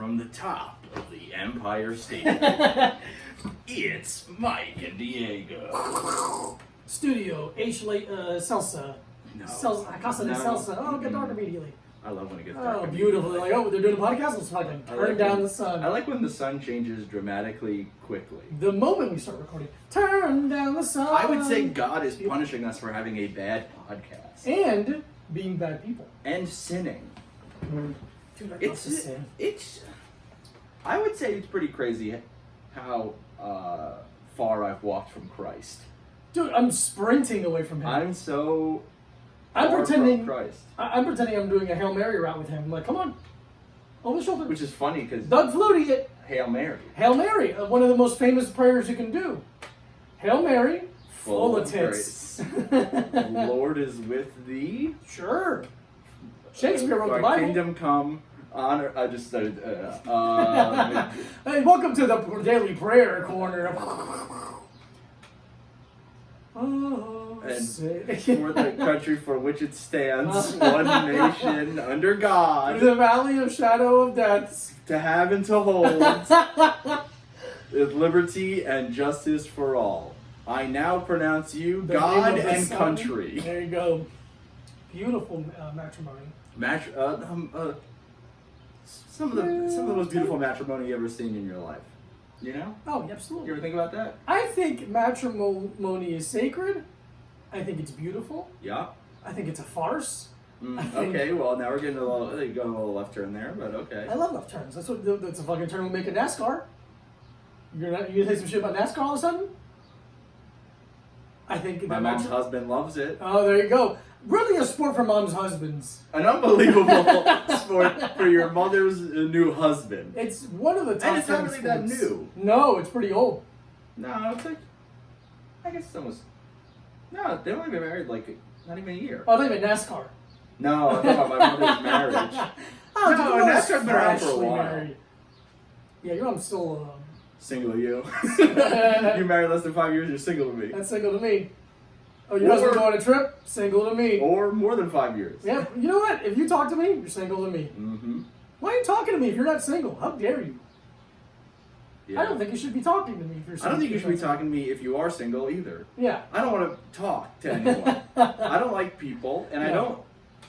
From the top of the Empire State, it's Mike and Diego. Studio H. Salsa. No. Casa de Salsa. Oh, get dark immediately. I love when it gets dark. Oh, beautiful. Like, oh, they're doing a podcast? Let's fucking turn down the sun. I like when the sun changes dramatically quickly. The moment we start recording, turn down the sun. I would say God is punishing us for having a bad podcast. And being bad people. And sinning. Dude, It's I would say it's pretty crazy how far I've walked from Christ. Dude, I'm sprinting away from him. I'm so I'm far pretending. from Christ. I'm pretending I'm doing a Hail Mary route with him. I'm like, come on, over the shoulder. Which is funny because Doug Flutie it. Hail Mary. Hail Mary, one of the most famous prayers you can do. Hail Mary, full of tits. The Lord is with thee. Sure. Shakespeare wrote the Thy Bible. kingdom come. Honor. I just started. Hey, welcome to the Daily Prayer Corner. Oh, And say. for the country for which it stands, one nation under God, The valley of shadow of death. to have and to hold, with liberty and justice for all. I now pronounce you The God name of the and sun. country. There you go. Beautiful matrimony. Some of the most beautiful matrimony you ever seen in your life. You know? Oh, absolutely. You ever think about that? I think matrimony is sacred. I think it's beautiful. Yeah. I think it's a farce. Okay, well now we're getting a little left turn there, but okay. I love left turns. That's a fucking turn we make in NASCAR. You're gonna say some shit about NASCAR all of a sudden? I think My mom's husband loves it. Oh, there you go. Really a sport for mom's husbands. An unbelievable sport for your mother's new husband. It's one of the top And it's not 10 really that sports. new. No, it's pretty old. No, it's like, I guess it's almost, no, they've only been married like not even a year. Oh, I think about NASCAR. No, I'm talking about my mother's marriage. Oh, No, your mom's NASCAR's been around for a freshly while. married. Yeah, your mom's still Single you. You married less than 5 years, you're single to me. that's single to me. Oh, your husband go on a trip? Single to me. Or more than 5 years. Yeah, you know what? If you talk to me, you're single to me. Mm-hmm. Why are you talking to me if you're not single? How dare you? Yeah. I don't think you should be talking to me if you're single. I don't think you should be talking to me if you are single either. Yeah. I don't want to talk to anyone. I don't like people, and I Yeah. don't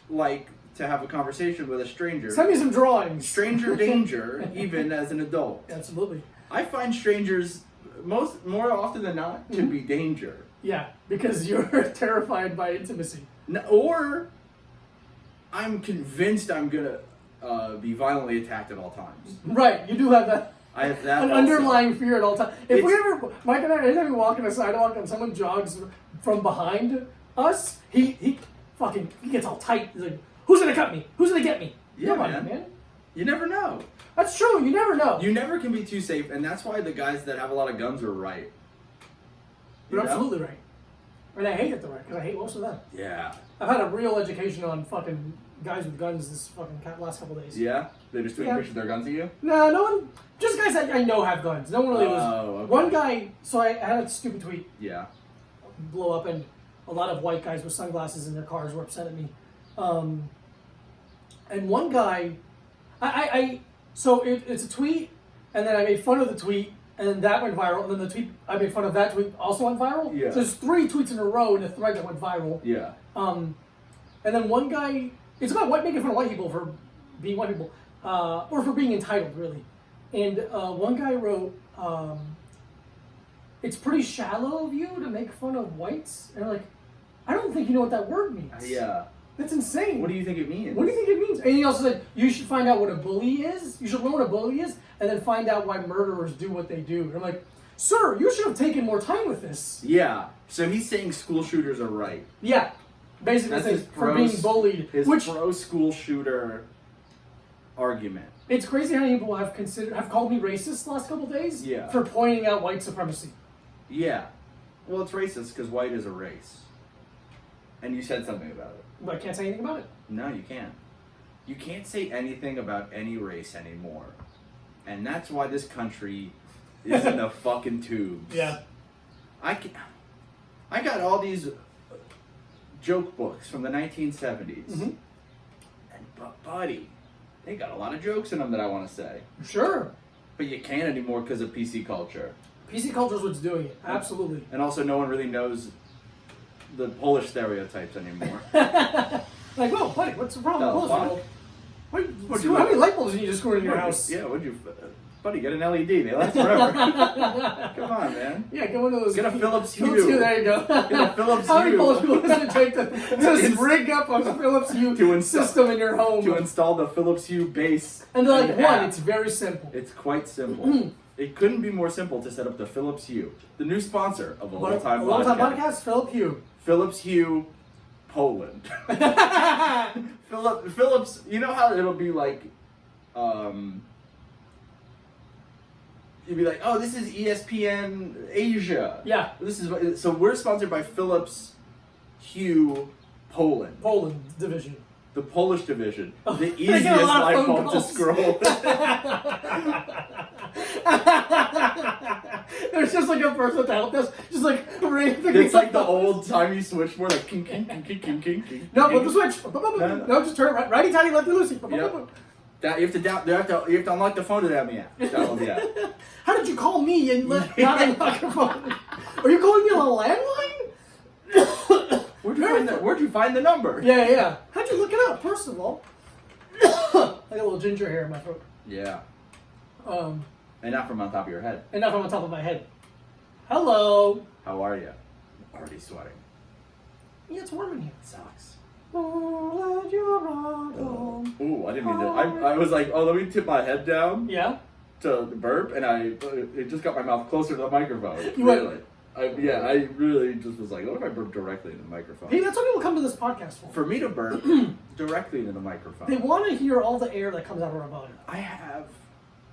like to have a conversation with a stranger. Send me some drawings. Stranger danger, even as an adult. Absolutely. I find strangers more often than not to be danger. Yeah, because you're terrified by intimacy. Or I'm convinced I'm gonna be violently attacked at all times. Right, you do have that. I have that An also. underlying fear at all times. If It's- we ever, Mike and I, anytime we walk on a sidewalk and someone jogs from behind us, he gets all tight. He's like, "Who's gonna cut me? Who's gonna get me?" Yeah, Nobody, man. You never know. That's true. You never know. You never can be too safe, and that's why the guys that have a lot of guns are right. You You're know? absolutely right. And I hate it, though, right? Because I hate most of them. Yeah. I've had a real education on fucking guys with guns this fucking last couple days. Yeah? They're just doing Yeah. pictures of their guns at you? No one. Just guys that I know have guns. No one really was. Okay. One guy. So I had a stupid tweet Yeah. blow up, and a lot of white guys with sunglasses in their cars were upset at me. And one guy, so it's a tweet, and then I made fun of the tweet, and then that went viral, and then the tweet I made fun of that tweet also went viral. Yeah. So there's 3 tweets in a row in a thread that went viral. Yeah. And then one guy, it's about making fun of white people for being white people, or for being entitled, really. And one guy wrote, "It's pretty shallow of you to make fun of whites." And I'm like, I don't think you know what that word means. Yeah. That's insane. What do you think it means? What do you think it means? And he also said, you should find out what a bully is. You should learn what a bully is, and then find out why murderers do what they do. And I'm like, sir, you should have taken more time with this. Yeah. So he's saying school shooters are right. Yeah. Basically, That's saying his for being bullied. His Which, pro-school shooter argument. it's crazy how many people have called me racist the last couple of days Yeah. for pointing out white supremacy. Yeah. Well, it's racist because white is a race. And you said something about it. But I can't say anything about it. No, you can't. You can't say anything about any race anymore. And that's why this country is in the fucking tubes. Yeah. I got all these joke books from the 1970s. Mm-hmm. And, but buddy, They got a lot of jokes in them that I want to say. Sure. But you can't anymore because of PC culture. PC culture is what's doing it. Absolutely. And also, no one really knows the Polish stereotypes anymore. Like, whoa, buddy, what's the problem with Polish people? How many light bulbs did you just screw in your house? Yeah, buddy, get an LED. They last forever. Come on, man. Yeah, get one of those. Get a Philips Hue. Philips Hue, there you go. Get a Philips Hue. How many Polish people does it take to just rig up a Philips Hue system in your home? To install the Philips Hue base. And they're like, one, it's very simple. It's quite simple. It couldn't be more simple to set up the Philips Hue, the new sponsor of a Long-Time Podcast, Philip Hue. Philips Hue, Poland. Philips, you know how it'll be like, you'd be like, oh, this is ESPN Asia. Yeah. So we're sponsored by Philips Hue, Poland. Poland division. The Polish division. Oh, the easiest light bulb to scroll. There's just like a person to help us, just like it's like the old timey switchboard, like king, king, king, king, king, king, king. No, flip the switch. No, just turn righty tighty, lefty loosey. Yep. That you have to unlock the phone to that me out. Download the app. How did you call me and not unlock your phone? Are you calling me on a landline? Where'd you find the number? Yeah. How'd you look it up? First of all, I got a little ginger hair in my throat. Yeah. And not from on top of your head. And not from on top of my head. Hello. How are you? Already sweating. Yeah, it's warm in here. It sucks. Oh, let your rock on. Ooh, I didn't mean to. I was like, oh, let me tip my head down. Yeah. To burp, and it just got my mouth closer to the microphone. You really? went. I really just was like, what if I burp directly into the microphone? Hey, that's what people come to this podcast for. For me to burp directly into the microphone. They want to hear all the air that comes out of our body. I have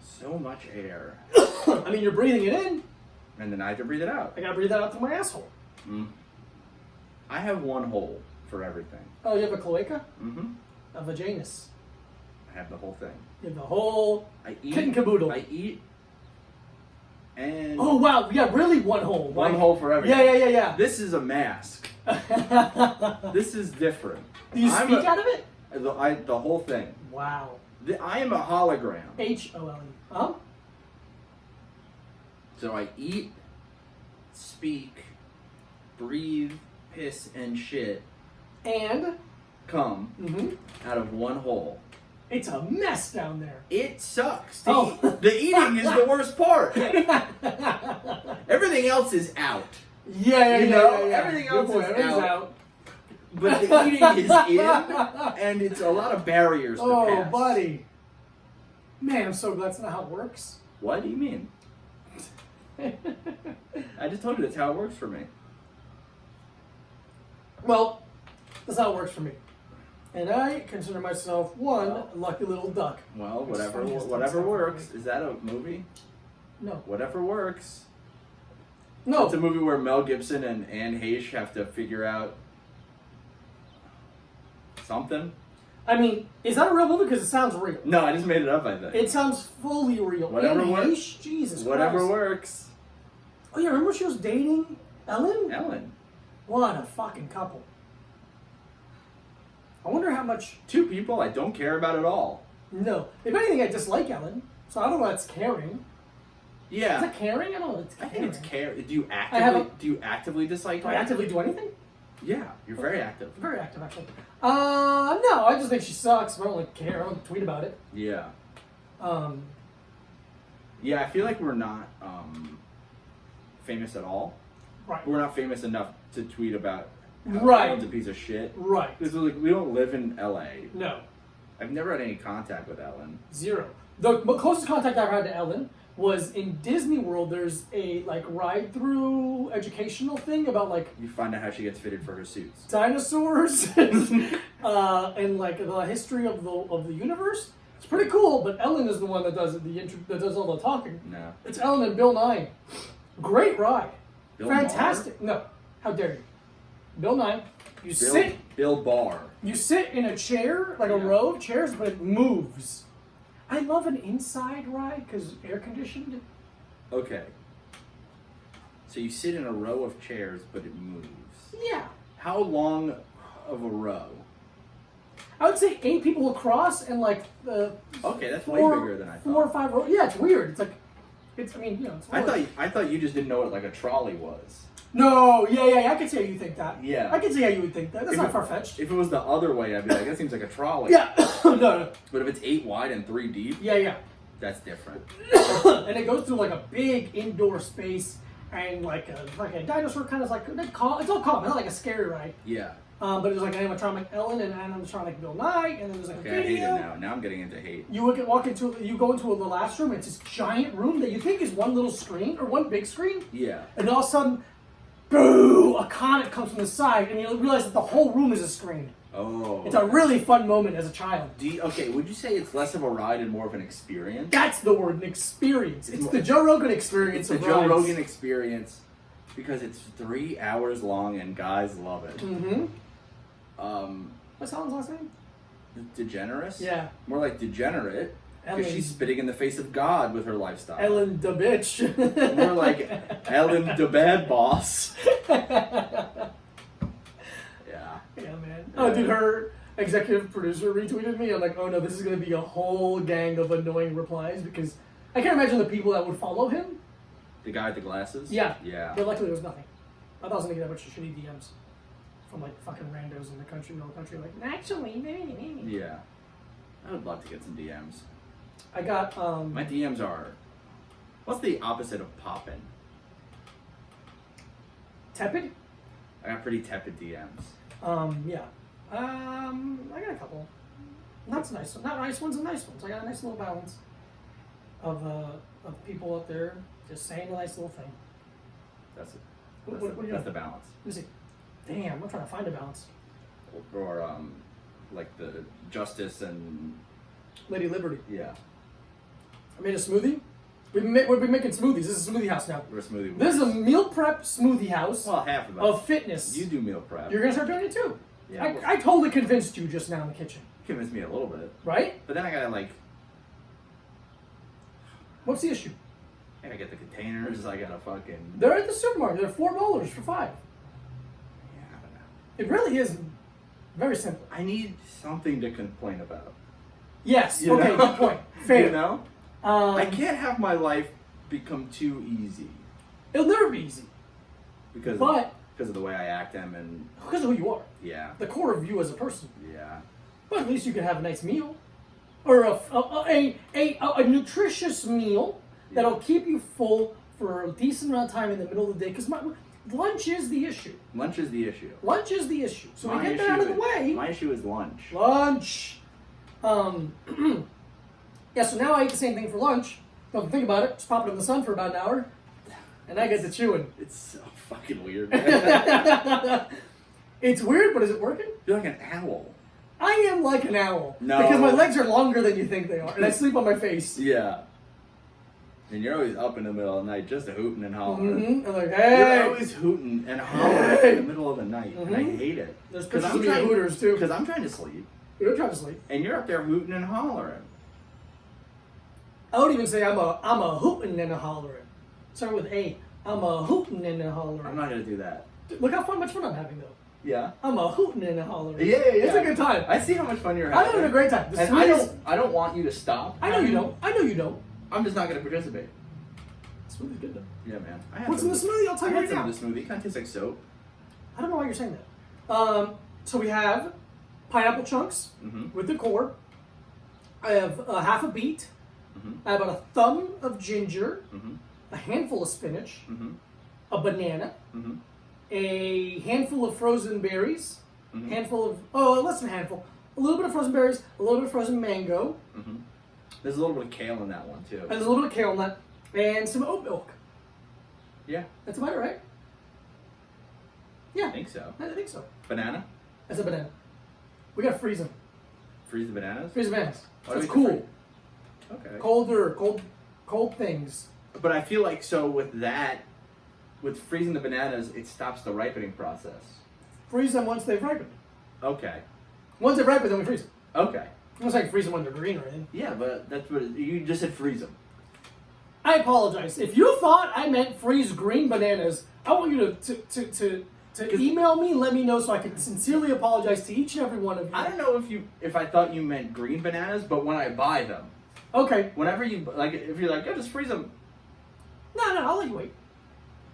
so much air. I mean, you're breathing it in. And then I have to breathe it out. I gotta breathe that out through my asshole. I have one hole for everything. Oh, you have a cloaca? Mm-hmm. A vaginus. I have the whole thing. You have the whole I eat. kit and caboodle. I eat. And oh wow, yeah, really one hole. One hole for everything. Yeah. This is a mask. This is different. Do you speak out of it? The whole thing. Wow. I am a hologram. HOLE. Huh? So I eat, speak, breathe, piss, and shit. And come out of one hole. It's a mess down there. It sucks. Oh. The eating is the worst part. Everything else is out. Yeah. Everything else is out. But the eating is in, and it's a lot of barriers to pass. Oh, buddy. Man, I'm so glad that's not how it works. What do you mean? I just told you that's how it works for me. Well, that's how it works for me. And I consider myself one lucky little duck. Well, whatever works. Is that a movie? No. Whatever works. No. It's a movie where Mel Gibson and Anne Heche have to figure out something. I mean, is that a real movie? Because it sounds real. No, I just made it up, I think. It sounds fully real. Whatever Anne works. Heche? Jesus Whatever Christ. works. Oh yeah, remember she was dating Ellen? Ellen. What a fucking couple. I wonder how much... Two people I don't care about at all. No. If anything, I dislike Ellen. So I don't know if that's caring. Yeah. Is it caring? I don't know if it's caring. I think it's caring. Do you actively dislike Do I actively do anything? Yeah, you're very active. Very active, actually. No, I just think she sucks. I don't like care. I don't tweet about it. Yeah. Yeah, I feel like we're not famous at all. Right. We're not famous enough to tweet about how right. Ellen's a piece of shit. Right. Because like, we don't live in LA. No. I've never had any contact with Ellen. Zero. The closest contact I've had to Ellen was in Disney World. There's a like ride-through educational thing about like you find out how she gets fitted for her suits. Dinosaurs and like the history of the universe. It's pretty cool, but Ellen is the one that does it, that does all the talking. No. It's Ellen and Bill Nye. Great ride. Bill Fantastic. No. How dare you? Bill Nye. Bill Barr. You sit in a chair, like a row of chairs, but it moves. I love an inside ride because air conditioned. Okay. So you sit in a row of chairs, but it moves. Yeah. How long of a row? I would say 8 people across and like Okay, that's way four, bigger than I thought. 4 or 5 rows. Yeah, it's weird. It's like, it's. I mean, you know, it's. I thought you just didn't know what like a trolley was. No, yeah. I can see how you think that. Yeah. I can see how you would think that. That's If not it- far fetched. If it was the other way, I'd be like, that seems like a trolley. Yeah. No. But if it's 8 wide and 3 deep, Yeah. that's different. And it goes through like a big indoor space and like a dinosaur kind of like it's all calm. It's not like a scary ride. Yeah. But there's like an animatronic Ellen and an animatronic Bill Nye, and then there's like Okay, a I hate it video. now. Now I'm getting into hate. You go into the last room. And it's this giant room that you think is one little screen or one big screen, Yeah. and all of a sudden, boo! A comet comes from the side, and you realize that the whole room is a screen. Oh. It's a really fun moment as a child. Okay, would you say it's less of a ride and more of an experience? That's the word, an experience. It's the Joe Rogan experience. It's the of Joe rides. Rogan experience because it's 3 hours long and guys love it. Mm-hmm. What's Helen's last name? Degenerous? Yeah. More like degenerate because Ellen. she's spitting in the face of God with her lifestyle. Ellen the bitch. More like Ellen the bad boss. Yeah. Yeah, man. Oh, dude, her executive producer retweeted me. I'm like, oh no, this is going to be a whole gang of annoying replies because I can't imagine the people that would follow him. The guy with the glasses? Yeah. Yeah. But luckily, there was nothing. I thought I was going to get a bunch of shitty DMs from like fucking randos in the country, middle country. Like, actually, maybe. Yeah. I would love to get some DMs. I got My DMs are. What's the opposite of poppin'? tepid. I got pretty tepid DMs. Yeah. I got a couple. Not nice ones and nice ones. I got a nice little balance of people out there just saying a nice little thing. That's it. What That's, do you that's got? the balance. Let me see. Damn, I'm trying to find a balance. Or like the justice and Lady Liberty. yeah. I made a smoothie. We've been making smoothies. This is a smoothie house now. We're a smoothie. This is a meal prep smoothie house well, half of it. of fitness. You do meal prep. You're gonna start doing it too. Yeah, I totally convinced you just now in the kitchen, convinced me a little bit, right? but then I gotta like. What's the issue? I gotta get the containers. I gotta fucking. They're at the supermarket. They're $4 for 5. Yeah, I don't know. It really is very simple. I need something to complain about. Yes. You Okay. know? Good point. Fair. You know, I can't have my life become too easy It'll never be easy, because but of the way I act and because of who you are, yeah, the core of you as a person. yeah. But at least you can have a nice meal, or a nutritious meal that'll keep you full for a decent amount of time in the middle of the day. Because lunch is the issue. Lunch is the issue. Lunch is the issue. So My we get that out of the issue way. My issue is lunch. Lunch. Yeah. So now I eat the same thing for lunch. Don't think about it. Just pop it in the sun for about an hour, and I get to chewing. It's so fucking weird, man. It's weird, but is it working? You're like an owl. I am like an owl. No. Because my legs are longer than you think they are, and I sleep on my face. Yeah. And you're always up in the middle of the night just hooting and hollering. I'm like, You're hey. always hooting and hollering Hey. in the middle of the night, and I hate it. There's Because pictures of me at Hooters too. Because I'm trying to sleep, You're trying to sleep. and you're up there hooting and hollering. I would even say I'm a hootin' and a hollering. Start with A. I'm a hootin' and a I'm hollering. not gonna do that. Look how much fun I'm having though. Yeah. I'm a hootin' and a hollering. Yeah. It's a good time. I see how much fun you're I'm having. having a great time. The And smoothies- I don't want you to stop. I know you don't. I know you don't. I'm just not gonna participate. Smoothie's good though. Yeah, man. I had What's in some the smoothie? I'll tell I you had right some now. of the smoothie. It kind of tastes like soap. I don't know why you're saying that. So we have pineapple chunks Mm-hmm. with the core. I have half a beet. Mm-hmm. I have about a thumb of ginger, Mm-hmm. a handful of spinach, Mm-hmm. a banana, Mm-hmm. a handful of frozen berries, Mhm. handful of less than a handful, a little bit of frozen berries, a little bit of frozen mango, Mm-hmm. There's a little bit of kale in that one too. and a little bit of kale nut, and some oat milk. Yeah, That's about it, right? I Yeah, think so. I think so. Banana. That's a banana. We gotta freeze them. Freeze the bananas. Freeze the bananas. Why So do it's we have to cool. Okay. Cold things. But I feel like so with that, with freezing the bananas, it stops the ripening process. Freeze them once they've ripened. Okay. Once they've ripened, then we freeze them. Okay. I'm not saying freeze them when they're green or anything. Yeah, but that's what you just said. Freeze them. I apologize. If you thought I meant freeze green bananas, I want you to to email me, let me know so I can sincerely apologize to each and every one of you. I don't know if I thought you meant green bananas, but when I buy them. Okay. Whenever you, like, if you're like, oh, just freeze them. No, I'll let you wait.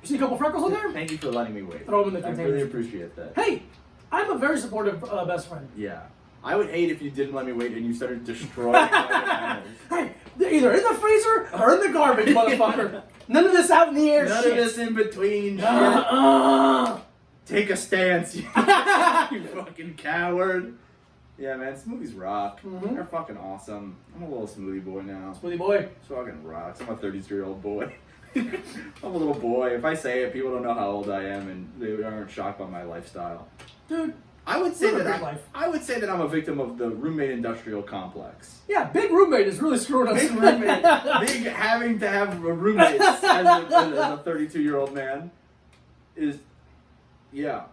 You see a couple freckles on there? Thank you for letting me wait. Throw them in the I container. really appreciate that. Hey, I'm a very supportive best friend. Yeah. I would hate if you didn't let me wait and you started destroying my bananas. Hey, they're either in the freezer or in the garbage, motherfucker. None of this out in the air None shit. of this in between shit. Take a stance, you fucking coward. Yeah, man, smoothies rock. Mm-hmm. They're fucking awesome. I'm a little smoothie boy now. Smoothie boy. It's fucking rocks. I'm a 33-year-old boy. I'm a little boy. If I say it, people don't know how old I am, and they aren't shocked by my lifestyle. Dude, I would say live a that good life. I would say that I'm a victim of the roommate industrial complex. Yeah, big roommate is really screwing us. Big roommate, big having to have roommates as a 32-year-old man is, yeah.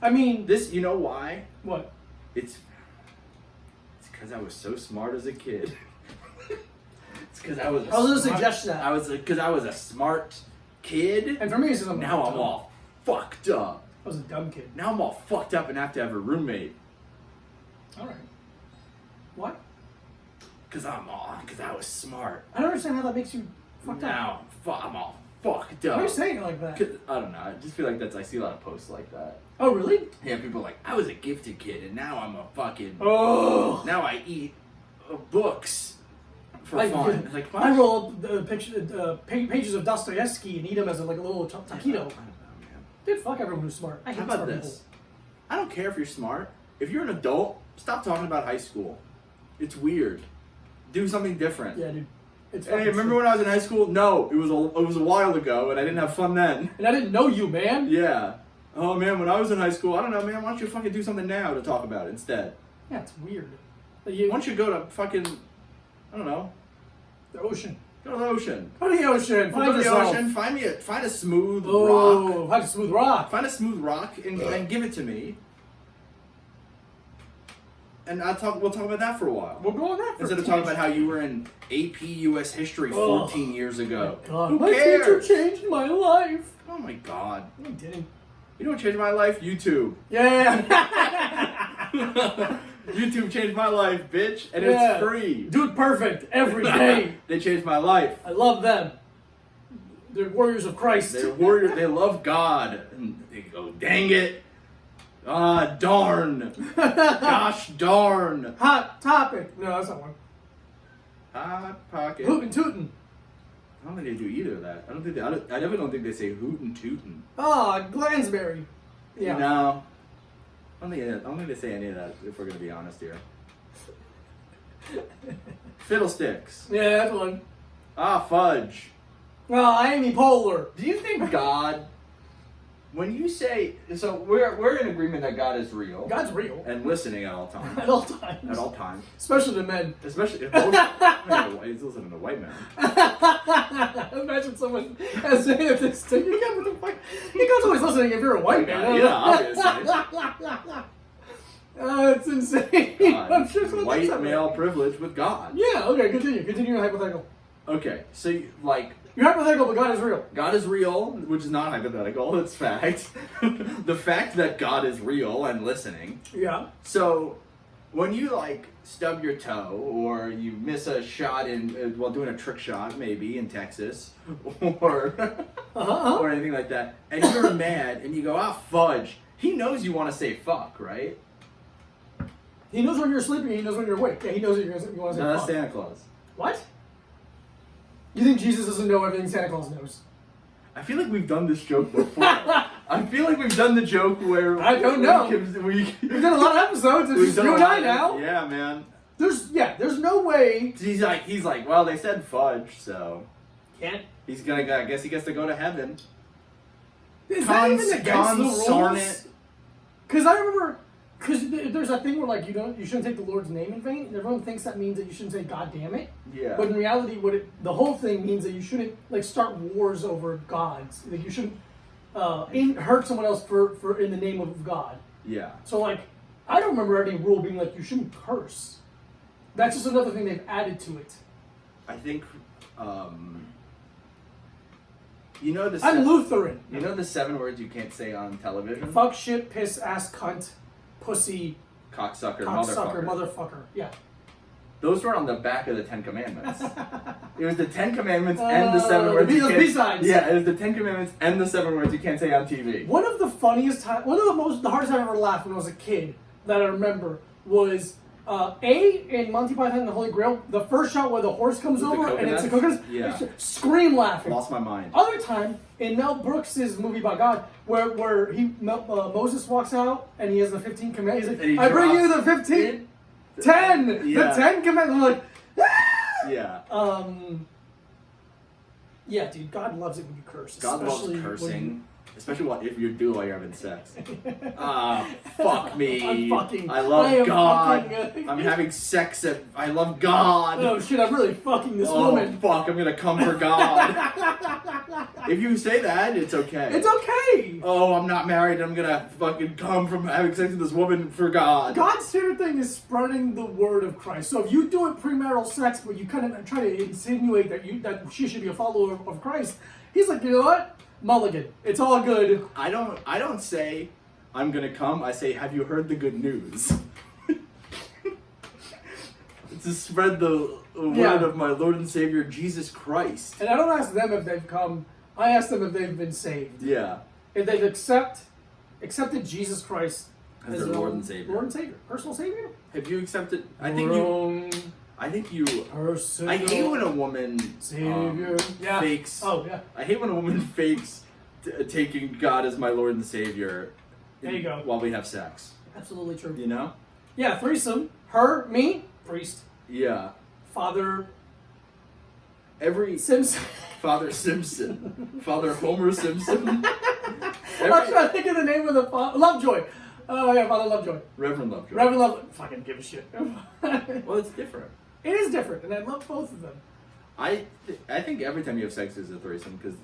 I mean, This, you know why? what? It's because I was so smart as a kid. It's because I was. I was gonna suggest that. Because I was a smart kid. And for me, it's just Now I'm all fucked up. I was a dumb kid. Now I'm all fucked up and have to have a roommate. All right. What? Because I was smart. I don't understand how that makes you fucked up. Now I'm all fucked up. Why are you saying it like that? 'Cause, I don't know. I just feel like I see a lot of posts like that. Oh, really? Yeah, people are like, I was a gifted kid and now I'm a fucking. Oh. Now I eat books for fun. It's like, I roll up the pages of Dostoevsky and eat them as a little taquito. I don't know, man. Dude, fuck everyone who's smart. I hate How about smart this? people. I don't care if you're smart. If you're an adult, stop talking about high school. It's weird. Do something different. Yeah, dude. It's Hey, fucking remember true. when I was in high school? No, it was a while ago, and I didn't have fun then. And I didn't know you, man. Yeah. Oh man, when I was in high school, I don't know, man. Why don't you fucking do something now to talk about instead? Yeah, it's weird. Why don't you go to fucking, I don't know, The ocean. go to the ocean. Go to the ocean. Go Find to the yourself. ocean. Find a smooth rock. Oh, find a smooth rock. Find a smooth rock and give it to me. And we'll talk about that for a while. We'll go on that for Instead of talking about how you were in AP US history 14 years ago. God, Who my cares? teacher changed my life. Oh my god. No, he didn't. You know what changed my life? YouTube. Yeah. YouTube changed my life, bitch. And Yeah. it's free. Dude, perfect. Every day. They changed my life. I love them. They're warriors of Christ. They're warriors. They love God. And they go, dang it. Ah, darn. Gosh darn. Hot topic. No, that's not one. Hot pocket. Hootin' tootin'. I don't think they do either of that. I definitely don't think they say hootin' tootin'. Ah, Glansberry. Yeah. No. I don't think they say any of that, if we're going to be honest here. Fiddlesticks. Yeah, that's one. Ah, fudge. Well, Amy Poehler. Do you think God, when you say, so we're in agreement that God is real. God's real. And listening at all times. At all times. At all times. Especially the men. Especially if he's listening to white man. Imagine someone has saying this to you. Yeah, what the fuck? You guys always listening if you're a white man. Yeah, obviously. It's insane. God, I'm sure someone thinks white that male way. privilege with God. Yeah, okay, continue. Continue your hypothetical. Okay, so You're hypothetical, but God is real. God is real, which is not hypothetical, it's fact. The fact that God is real and listening. Yeah. So, when you stub your toe, or you miss a shot while doing a trick shot, maybe in Texas, or or anything like that, and you're mad, and you go, ah, fudge. He knows you want to say fuck, right? He knows when you're sleeping, he knows when you're awake. Yeah, he knows that you want to say No, that's fuck. Santa Claus. What? You think Jesus doesn't know everything Santa Claus knows? I feel like we've done this joke before. I feel like we've done the joke where I don't know. We've done a lot of episodes. It's just you and I now. Yeah, man. There's no way. He's like, well, they said fudge, so Can't. he's gonna go. I guess he gets to go to heaven. Is that even against the rules? Consarnate. Because I remember, there's that thing where you shouldn't take the Lord's name in vain, and everyone thinks that means that you shouldn't say God damn it. Yeah. But in reality, the whole thing means that you shouldn't start wars over gods. Like you shouldn't hurt someone else for in the name of God. Yeah. So I don't remember any rule being you shouldn't curse. That's just another thing they've added to it. I think You know the I'm Lutheran. You know the 7 words you can't say on television? Fuck, shit, piss, ass, cunt, pussy, cocksucker, motherfucker. Yeah. Those were on the back of the 10 Commandments. It was the 10 Commandments and the 7 words. Those B-sides. Yeah, it was the 10 Commandments and the 7 words you can't say on TV. One of the funniest times, the hardest time I ever laughed when I was a kid that I remember was in Monty Python and the Holy Grail, the first shot where the horse comes over and it's a coconut. Yeah. Scream laughing. Lost my mind. Other time in Mel Brooks' movie about God, where Moses walks out and he has the 15 commandments. He's like, I bring you the 10. Yeah. The 10 commandments. I'm like, ah! Yeah. Yeah, dude, God loves it when you curse. God loves cursing. Especially if you do while you're having sex. Fuck me. I love God. I'm having sex I love God. Oh shit, I'm really fucking this woman. Fuck, I'm gonna come for God. If you say that, it's okay. It's okay. Oh, I'm not married. I'm gonna fucking come from having sex with this woman for God. God's favorite thing is spreading the word of Christ. So if you do it premarital sex, but you kind of try to insinuate that she should be a follower of Christ, he's like, you know what? Mulligan. It's all good. I don't say I'm gonna come. I say, have you heard the good news? To spread the word of my Lord and Savior Jesus Christ. And I don't ask them if they've come. I ask them if they've been saved. Yeah. If they've accepted Jesus Christ as their Lord and Savior. Lord and Savior. Personal Savior? Have you accepted? I think you. Personal I hate when a woman fakes. Oh yeah. I hate when a woman fakes taking God as my Lord and Savior. There you go. While we have sex. Absolutely true. You know? Yeah, threesome. Her, me, priest. Yeah. Father. Simpson. Father Simpson. Father Homer Simpson. I'm trying to think of the name of the father. Lovejoy. Oh yeah, Father Lovejoy. Reverend Lovejoy. Reverend Lovejoy. Fucking give a shit. Well, it's different. It is different, and I love both of them. I think every time you have sex is a threesome, because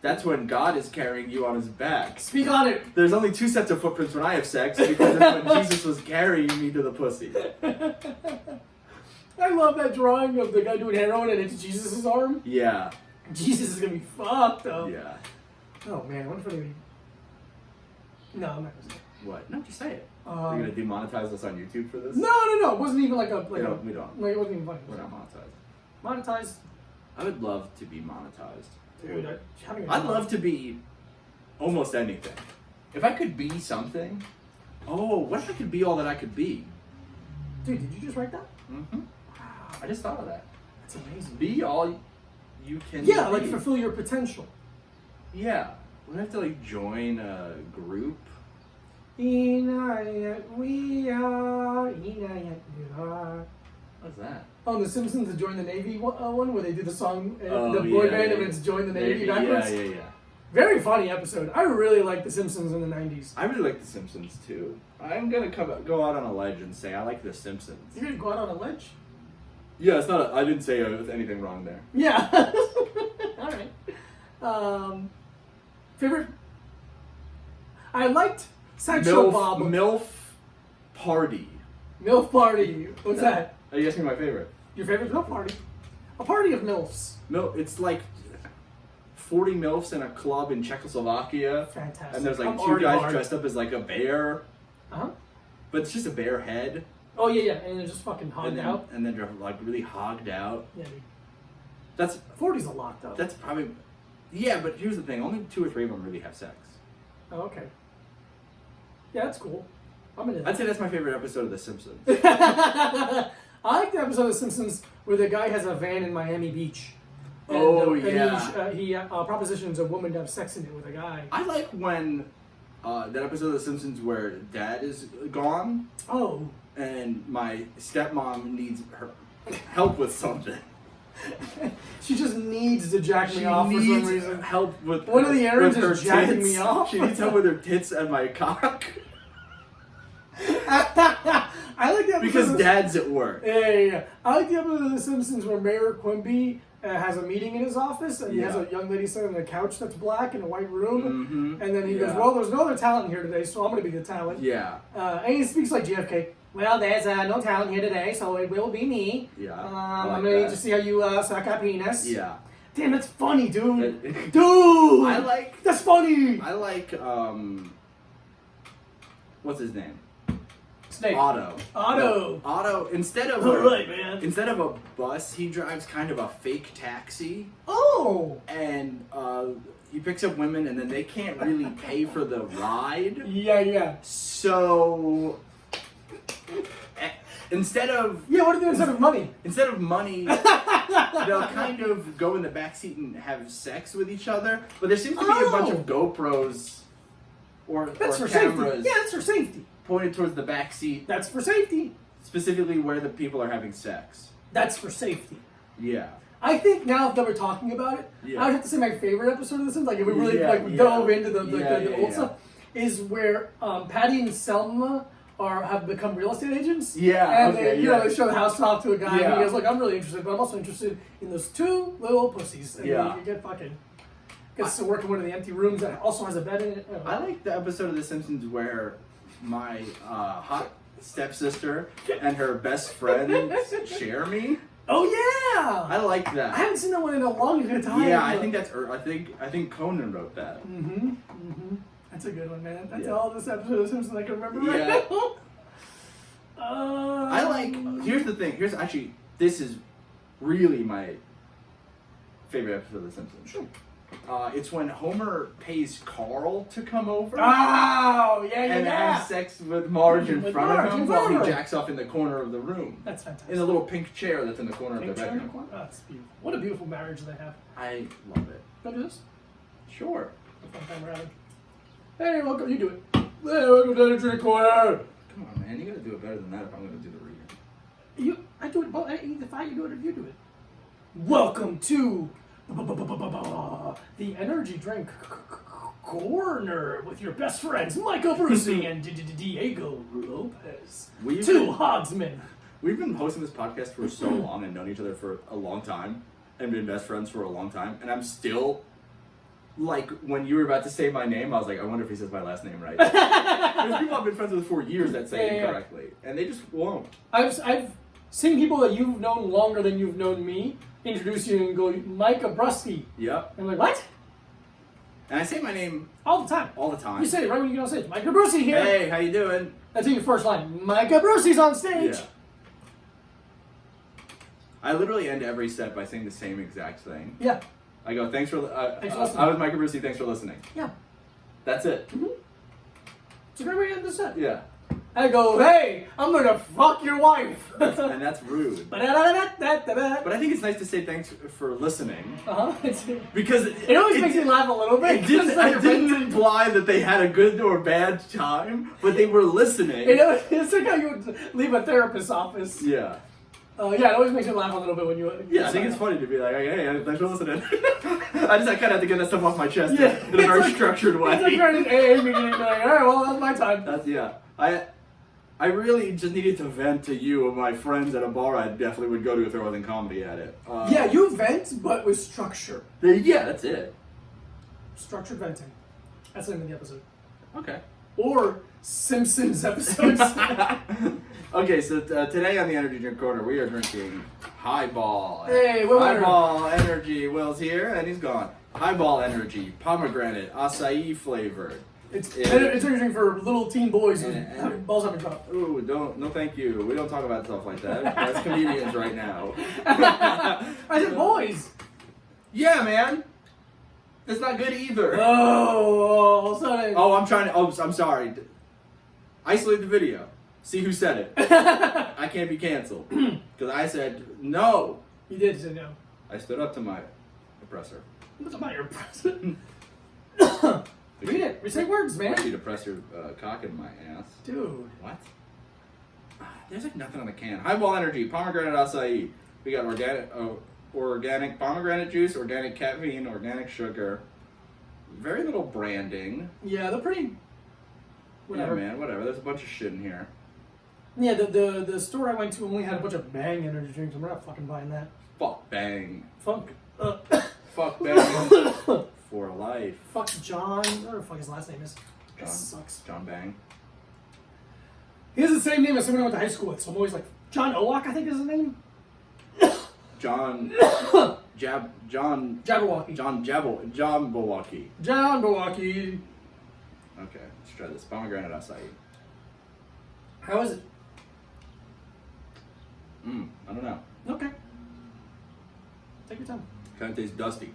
that's when God is carrying you on his back. Speak on it. There's only 2 sets of footprints when I have sex, because it's when Jesus was carrying me to the pussy. I love that drawing of the guy doing heroin and it's Jesus' arm. Yeah. Jesus is gonna be fucked up. Yeah. Oh man, what if anybody... No, I'm not gonna say it. What? No, just say it. Are you gonna demonetize us on YouTube for this? No. It wasn't even like a... we don't. Like, it wasn't even funny. We're not monetized. Monetized? I would love to be monetized. Dude, I'd love to be almost anything. If I could be something... Oh, what if I could be all that I could be? Dude, did you just write that? Mm-hmm. Wow. I just thought of that. That's amazing. Be all you can be. Like fulfill your potential. Yeah. We have to join a group. We are. What's that? Oh, The Simpsons, the Join the Navy one where they do the song, the boy band, and it's Join the Navy backwards. Yeah. Very funny episode. I really liked The Simpsons in the 90s. I really like The Simpsons too. I'm gonna go out on a ledge and say I like The Simpsons. You're gonna go out on a ledge? Yeah, it's not. I didn't say anything wrong there. Yeah. All right. Favorite? I liked Sideshow Bob. MILF Party. MILF Party. What's that? Are you asking my favorite? Your favorite MILF Party? A party of MILFs. It's like 40 MILFs in a club in Czechoslovakia. Fantastic. And there's like 2 guys dressed up as like a bear. Uh-huh. But it's just a bear head. Oh, yeah. And they're just fucking hogged out. And then they're like really hogged out. Yeah, dude. That's 40's a lot, though. That's probably... Yeah, but here's the thing. Only 2 or 3 of them really have sex. Oh, okay. Yeah, that's cool. I'm into that. I'd say that's my favorite episode of The Simpsons. I like the episode of The Simpsons where the guy has a van in Miami Beach. And he propositions a woman to have sex in it with a guy. I like when that episode of The Simpsons where Dad is gone. Oh. And my stepmom needs her help with something. She just needs to jack me off for some reason. Help with one of the errands is jacking tits. me off. She needs help with her tits and my cock. I like the episode because Dad's at work. Yeah. I like the episode of The Simpsons where Mayor Quimby has a meeting in his office and he has a young lady sitting on a couch that's black in a white room. Mm-hmm. And then he goes, well, there's no other talent here today, so I'm going to be the talent. Yeah. And he speaks like JFK. Well, there's no talent here today, so it will be me. Yeah. I'm going to need to see how you suck a penis. Yeah. Damn, that's funny, dude. Dude! I like... That's funny! I like, what's his name? Snake. Otto. Otto. Otto, instead of a bus, he drives kind of a fake taxi. Oh! And he picks up women, and then they can't really pay for the ride. Yeah. So instead of what do they do instead of money? Instead of money, they'll kind of go in the backseat and have sex with each other. But there seems to be a bunch of GoPros or for cameras. Safety. Yeah, that's for safety. Pointed towards the back seat. That's for safety. Specifically where the people are having sex. That's for safety. Yeah. I think now that we're talking about it, I would have to say my favorite episode of The Sims, like if we really dove into the old stuff, is where Patty and Selma have become real estate agents. Yeah. And they show the house top to a guy and he goes, look, I'm really interested, but I'm also interested in those two little pussies. And then you get gets to work in one of the empty rooms that also has a bed in it. I like the episode of The Simpsons where my hot stepsister and her best friend share me. Oh yeah! I like that. I haven't seen that one in a long time. Yeah, I think that's. I think Conan wrote that. That's a good one, man. That's all this episode of Simpsons I can remember right now. I like. Here's the thing. This is really my favorite episode of The Simpsons. Sure. It's when Homer pays Carl to come over. Oh, and have sex with Marge in front of him while he jacks off in the corner of the room. That's fantastic. In the little pink chair that's in the corner of the bedroom. Oh, that's beautiful. What a beautiful marriage they have. I love it. Can I do this? Sure. Fun time we're having. Hey, welcome. You do it. Hey, welcome to the drink corner. Come on, man. You gotta do it better than that if I'm gonna do the reading. I do it both. If I do it, if you do it. Welcome to the energy drink corner with your best friends Michael Brucey and Diego Lopez. Two hogsmen. We've been hosting this podcast for so long and known each other for a long time and been best friends for a long time, and I'm still like, when you were about to say my name, I was like, I wonder if he says my last name right. There's people I've been friends with for years that say it incorrectly, and they just won't. I've seen people that you've known longer than you've known me introduce you and go, Micah Brusky. Yep. And I'm like, what? And I say my name all the time. All the time. You say it right when you get on stage. Micah Brusky here. Hey, how you doing? That's your first line. Micah Brusky's on stage. Yeah. I literally end every set by saying the same exact thing. Yeah. I go, thanks for listening. I was Micah Brucey, thanks for listening. Yeah. That's it. Mm-hmm. It's a great way to end the set. Yeah. I go, hey, I'm gonna fuck your wife. And that's rude. But I think it's nice to say thanks for listening. Because it always makes me laugh a little bit. It didn't imply that they had a good or bad time, but they were listening. It's like how you would leave a therapist's office. Yeah. It always makes me laugh a little bit when you. Yeah, I think it's funny to be like, hey, thanks for listening. I kind of have to get that stuff off my chest in a very structured way. It's like you're in an AA meeting and you're like, all right, well, that's my time. I really just needed to vent to you and my friends at a bar I definitely would go to if there wasn't comedy at it. You vent, but with structure. Yeah, that's it. Structured venting. That's the name of the episode. Okay. Or Simpsons episodes. Okay, so today on the Energy Drink Corner, we are drinking Highball. Hey, Will. Highball Energy. Will's here, and he's gone. Highball Energy, pomegranate, acai flavored. It's energy for little teen boys who balls haven't dropped. Ooh, no thank you. We don't talk about stuff like that. That's comedians right now. I said boys. Yeah, man. That's not good either. Oh, sorry. I'm sorry. Isolate the video. See who said it. I can't be canceled. Because I said no. You did say no. I stood up to my oppressor. What's about your oppressor? Read it. Say words, man. I need to press your cock in my ass. Dude. What? There's like nothing on the can. Highball Energy, pomegranate acai. We got organic pomegranate juice, organic caffeine, organic sugar. Very little branding. Yeah, they're pretty. Whatever. Yeah, man, whatever. There's a bunch of shit in here. Yeah, the store I went to only had a bunch of Bang energy drinks, and we're not fucking buying that. Fuck Bang. Fuck. Fuck Bang. For life. Fuck John. Whatever the fuck his last name is. John. That sucks. John Bang. He has the same name as someone I went to high school with, so I'm always like, John Owak, I think is his name. John John Jabberwocky. Jabberwocky. Jabberwocky. Okay, let's try this. Pomegranate acai. How is it? I don't know. Okay. Take your time. Kind of tastes dusty.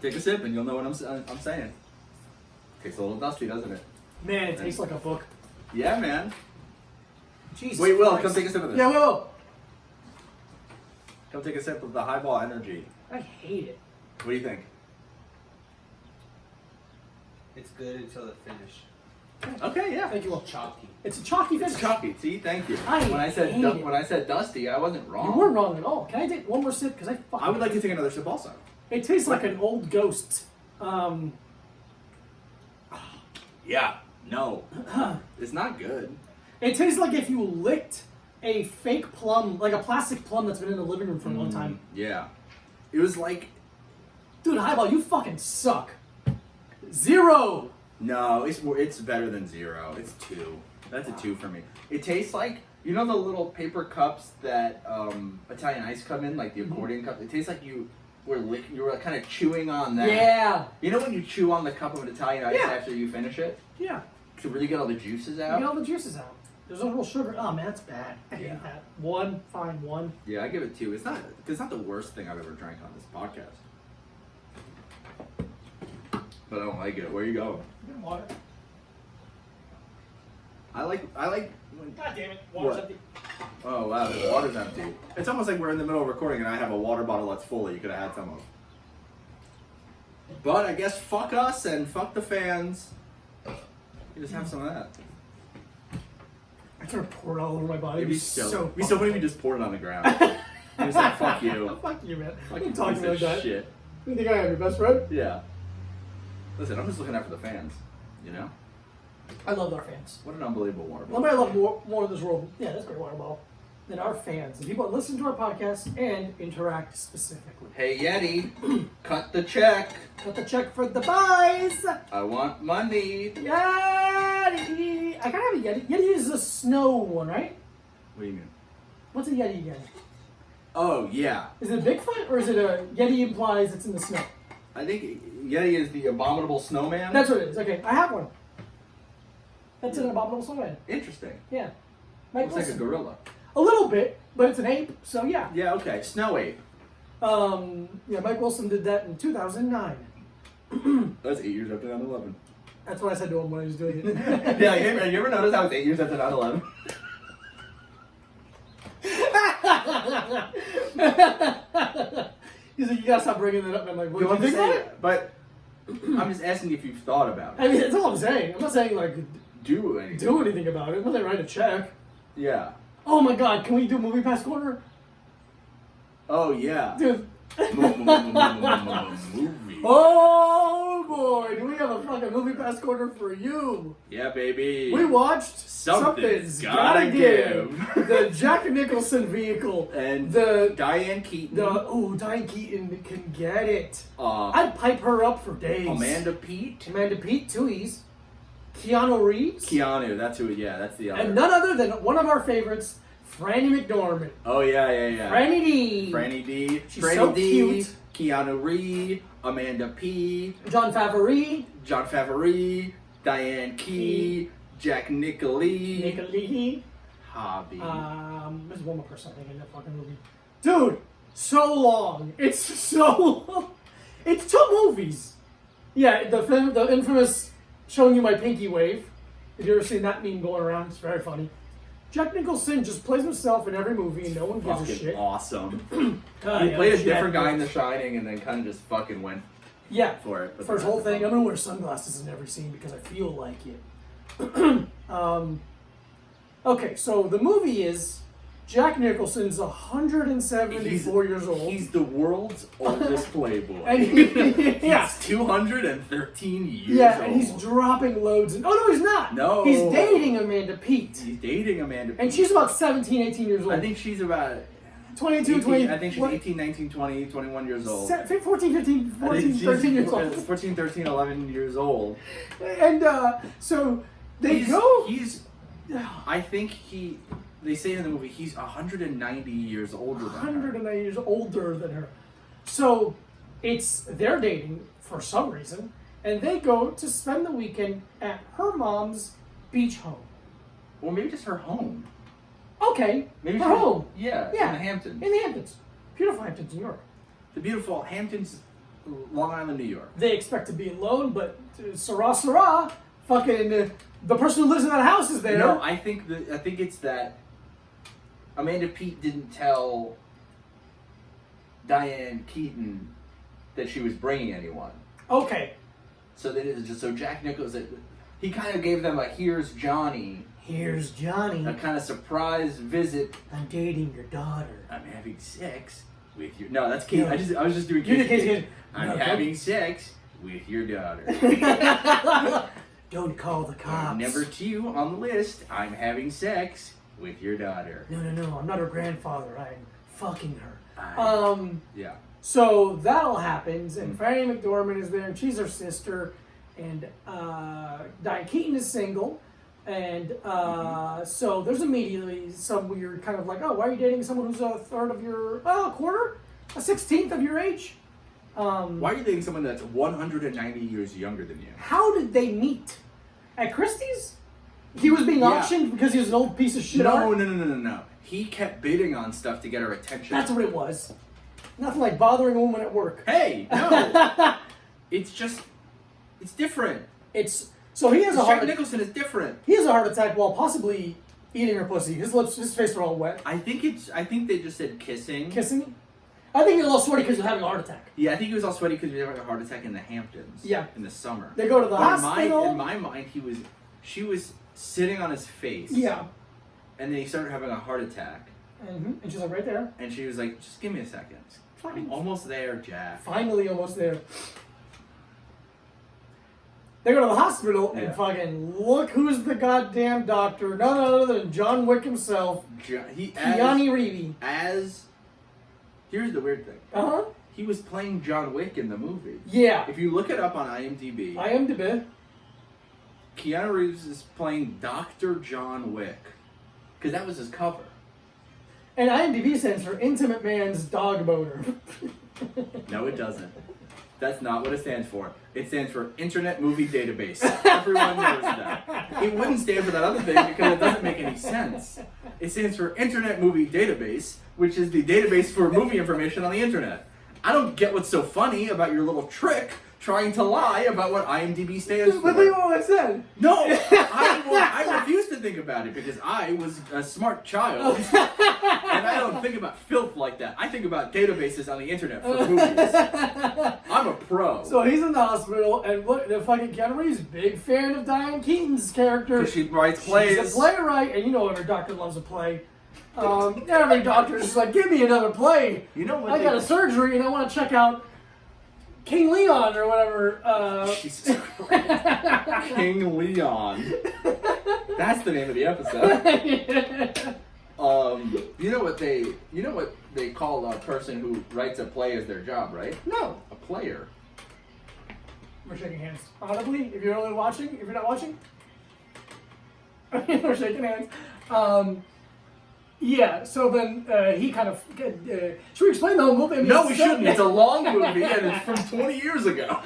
Take a sip and you'll know what I'm saying. Tastes a little dusty, doesn't it? Man, it tastes like a book. Yeah, man. Jesus. Wait, Will, Christ. come take a sip of this. Yeah, Will. Come take a sip of the highball energy. I hate it. What do you think? It's good until the finish. Okay, yeah. Thank you, Will. Chalky. It's a chalky finish. It's chalky. See, thank you. I when I said hate it. when I said dusty, I wasn't wrong. You weren't wrong at all. Can I take one more sip? Because I would like to take another sip also. It tastes like an old ghost. Yeah. No. It's not good. It tastes like if you licked a fake plum, like a plastic plum that's been in the living room for a long time. Yeah. It was like... Dude, Highball, you fucking suck. 0. No, it's better than 0. It's 2. That's a 2 for me. It tastes like, you know the little paper cups that Italian ice come in, like the accordion cup? It tastes like you were kind of chewing on that. Yeah. You know when you chew on the cup of Italian ice Yeah. after you finish it? Yeah. To really get all the juices You out? get all the juices out. There's a little sugar. Oh, man, that's bad. I hate Yeah. that. 1, fine, 1. Yeah, I give it 2. It's not the worst thing I've ever drank on this podcast. But I don't like it. Where you going? Get water. I like when... God damn it. Water's What? empty. Oh wow, the water's empty. It's almost like we're in the middle of recording and I have a water bottle that's full that you could have had some of. But I guess fuck us and fuck the fans. You just have some of that. I could have poured all over my body. It'd be so funny if you just poured it on the ground. You just like, fuck you. Fuck you, man. Fuck You you, talking piece like of that. shit. You think I am your best friend? Yeah. Listen, I'm just looking out for the fans. You know? I love our fans. What an unbelievable water bottle. Nobody I love more in this world, yeah, that's a great water bottle, than our fans. The people that listen to our podcast and interact specifically. Hey Yeti, cut the check. Cut the check for the buys! I want money. Yeti! I gotta have a Yeti. Yeti is a snow one, right? What do you mean? What's a Yeti again? Oh yeah. Is it a Bigfoot or is it a Yeti implies it's in the snow? I think Yeti is the abominable snowman. That's what it is. Okay, I have one. That's an abominable snowman. Interesting. Yeah. Mike Looks like a Wilson. gorilla. A little bit, but it's an ape, so yeah. Yeah, okay. Snow ape. Yeah, Mike Wilson did that in 2009. That's 8 years after 9/11. That's what I said to him when he was doing it. Yeah, you ever notice how it's 8 years after 9/11? He's like, you gotta stop bringing that up. And I'm like, what do you I'm think about saying, it? but I'm just asking if you've thought about it. I mean, that's all I'm saying. I'm not saying, like, Do anything. do anything about it. I'm not saying write a check. Yeah. Oh my god, can we do Movie Pass Corner? Oh, yeah. Dude. Movie. Oh boy, do we have a fucking Movie Pass Corner for you? Yeah, baby. We watched Something's Something's Gotta Gotta Give. The Jack Nicholson vehicle. And the Diane Keaton. Diane Keaton can get it. Uh, I'd pipe her up for days. Amanda Pete. Amanda Pete, 2 E's. Keanu Reeves. Keanu, that's who, yeah, that's the other. And none other than one of our favorites, Franny McDormand. Oh, yeah. Franny D. Franny D. She's Franny so D. cute. Keanu Reeves. Amanda P. John Favreau. John Favreau. Diane Key. Jack Nickley. Nick Hobby. There's one more person I think in that fucking movie. Dude, so long. It's so long. It's 2 movies. Yeah, the infamous showing you my pinky wave. If you ever seen that meme going around, it's very funny. Jack Nicholson just plays himself in every movie and no one gives a Fucking shit. awesome. Yeah, He played a Jack different guy in Nicholson. The Shining and then kind of just fucking went Yeah, for it. But for his whole thing. I'm gonna wear sunglasses in every scene because I feel like it. Okay, so the movie is Jack Nicholson's 174 years old. He's the world's oldest playboy. And yeah. He's 213 years Yeah, old. and he's dropping loads. Oh, no, he's not. No. He's dating Amanda Pete. He's dating Amanda Pete. And she's about 17, 18 years old. I think she's about 22, 18, 20. I think she's what? 18, 19, 20, 21 years old. 14, 15, I 14, think she's 13 years old. 14, 13, 11 years old. And so they go. I think he they say in the movie he's 190 years older than her. 190 years older than her. So they're dating for some reason, and they go to spend the weekend at her mom's beach home. Or maybe just her home. Okay, Maybe her home. Yeah, Yeah, in the Hamptons. In the Hamptons. Beautiful Hamptons, New York. The beautiful Hamptons, Long Island, New York. They expect to be alone, but Sarah, fucking the person who lives in that house is there. No, I think it's that Amanda Peet didn't tell Diane Keaton that she was bringing anyone. Okay. So Jack Nicholson, he kind of gave them a here's Johnny. Here's Johnny. A kind of surprise visit. I'm dating your daughter. I'm having sex with your... No, that's Kate. No. I was just doing You did Kate. Kate. I'm having sex with your daughter. Don't call the cops. Number 2 on the list. I'm having sex with your daughter. No. I'm not her grandfather. I'm fucking her. Yeah. So that all happens, and Franny McDormand is there, and she's her sister, and Diane Keaton is single, and so there's immediately some weird kind of like, oh, why are you dating someone who's a third of your, a quarter, a 16th of your age? Why are you dating someone that's 190 years younger than you? How did they meet? At Christie's? He was being auctioned because he was an old piece of shit art? No. He kept bidding on stuff to get her attention. That's what it was. Nothing like bothering a woman at work. Hey, no. It's different. So he has a Jack heart. Nicholson is different. He has a heart attack while possibly eating her pussy. His face are all wet. I think they just said kissing. Kissing? I think he was a little sweaty because he was having a heart attack. Yeah, I think he was all sweaty because he was having a heart attack in the Hamptons. Yeah. In the summer. They go to the hospital. In my mind, she was sitting on his face. Yeah. And then he started having a heart attack. Mm-hmm. And she's like, right there. And she was like, just give me a second. Fine. I'm almost there, Jack. Finally almost there. They go to the hospital and Yeah. fucking look who's the goddamn doctor. None other than John Wick himself. Keanu Reeves. Here's the weird thing. Uh-huh. He was playing John Wick in the movie. Yeah. If you look it up on IMDb, Keanu Reeves is playing Dr. John Wick. Because that was his cover. And IMDb stands for Intimate Man's Dog Boner. No, it doesn't. That's not what it stands for. It stands for Internet Movie Database. Everyone knows that. It wouldn't stand for that other thing because it doesn't make any sense. It stands for Internet Movie Database, which is the database for movie information on the internet. I don't get what's so funny about your little trick trying to lie about what IMDb stands for. But think what I said. No, I refuse to think about it because I was a smart child. And I don't think about filth like that. I think about databases on the internet for movies. I'm a pro. So he's in the hospital, and look, the fucking Keanu Reeves, big fan of Diane Keaton's character. Because she writes plays. She's a playwright, and you know every doctor loves a play. Every doctor's just like, give me another play. You know what? I got a surgery, and I want to check out King Leon or whatever. Jesus Christ. King Leon. That's the name of the episode. You know what they call a person who writes a play as their job, right? No. A player. We're shaking hands. Audibly, if you're only watching, if you're not watching. We're shaking hands. Yeah, so then he kind of... should we explain the whole movie? I mean, No, we shouldn't. It's a long movie, and it's from 20 years ago.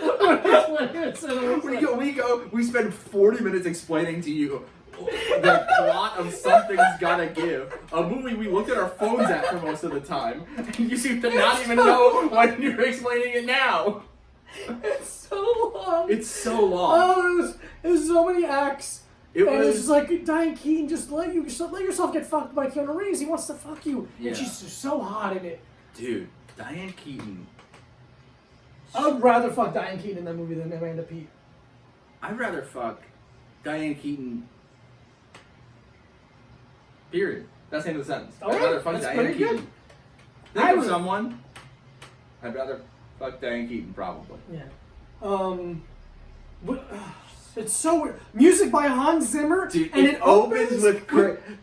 We spend 40 minutes explaining to you the plot of Something's Gotta Give, a movie we looked at our phones at for most of the time, and you seem to not even know when you're explaining it now. It's so long. It's so long. Oh, it was so many acts. It and was it's just like, Diane Keaton, just let yourself get fucked by Keanu Reeves. He wants to fuck you. Yeah. And she's just so hot in it. Dude, Diane Keaton. I would rather fuck Diane Keaton in that movie than Amanda Peet. I'd rather fuck Diane Keaton. Period. That's the end of the sentence. Okay, I'd rather fuck that's Diane pretty Keaton. good. Think of someone. I'd rather fuck Diane Keaton, probably. Yeah. It's so weird. Music by Hans Zimmer. Dude, and it opens with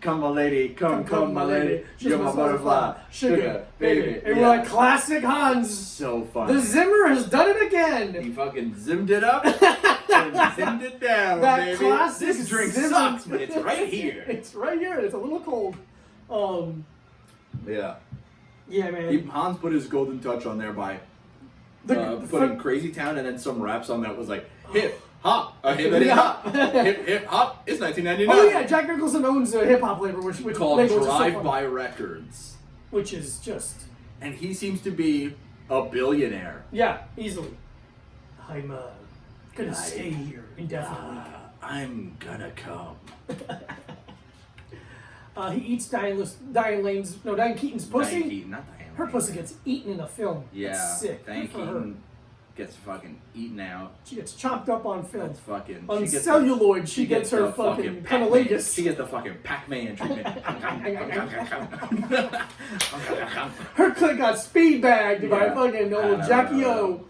"Come, my lady, come, my lady, you're my butterfly, sugar, baby." And we're like, classic Hans. So funny. The Zimmer has done it again. He fucking zimmed it up and zimmed it down, That baby. classic This drink Zimmer. sucks, but it's right here. It's right here. It's a little cold. Yeah. Yeah, man. Hans put his golden touch on there by putting Crazy Town and then some rap song that was like hip hop, hippity hop, hip hop. It's 1999. Oh yeah, Jack Nicholson owns a hip hop label, which called label Drive By Records, which is just. And he seems to be a billionaire. Yeah, easily. I'm gonna stay here indefinitely. I'm gonna come. He eats Diane Keaton's pussy. Diane Keaton, not Diane. Her pussy gets eaten in a film. Yeah, That's sick. Diane Good for her. Keaton gets fucking eaten out. She gets chopped up on film. That's fucking. On celluloid, she gets her fucking cunnilingus. She gets the fucking Pac-Man treatment. Her clit got speed bagged by fucking old Jackie O.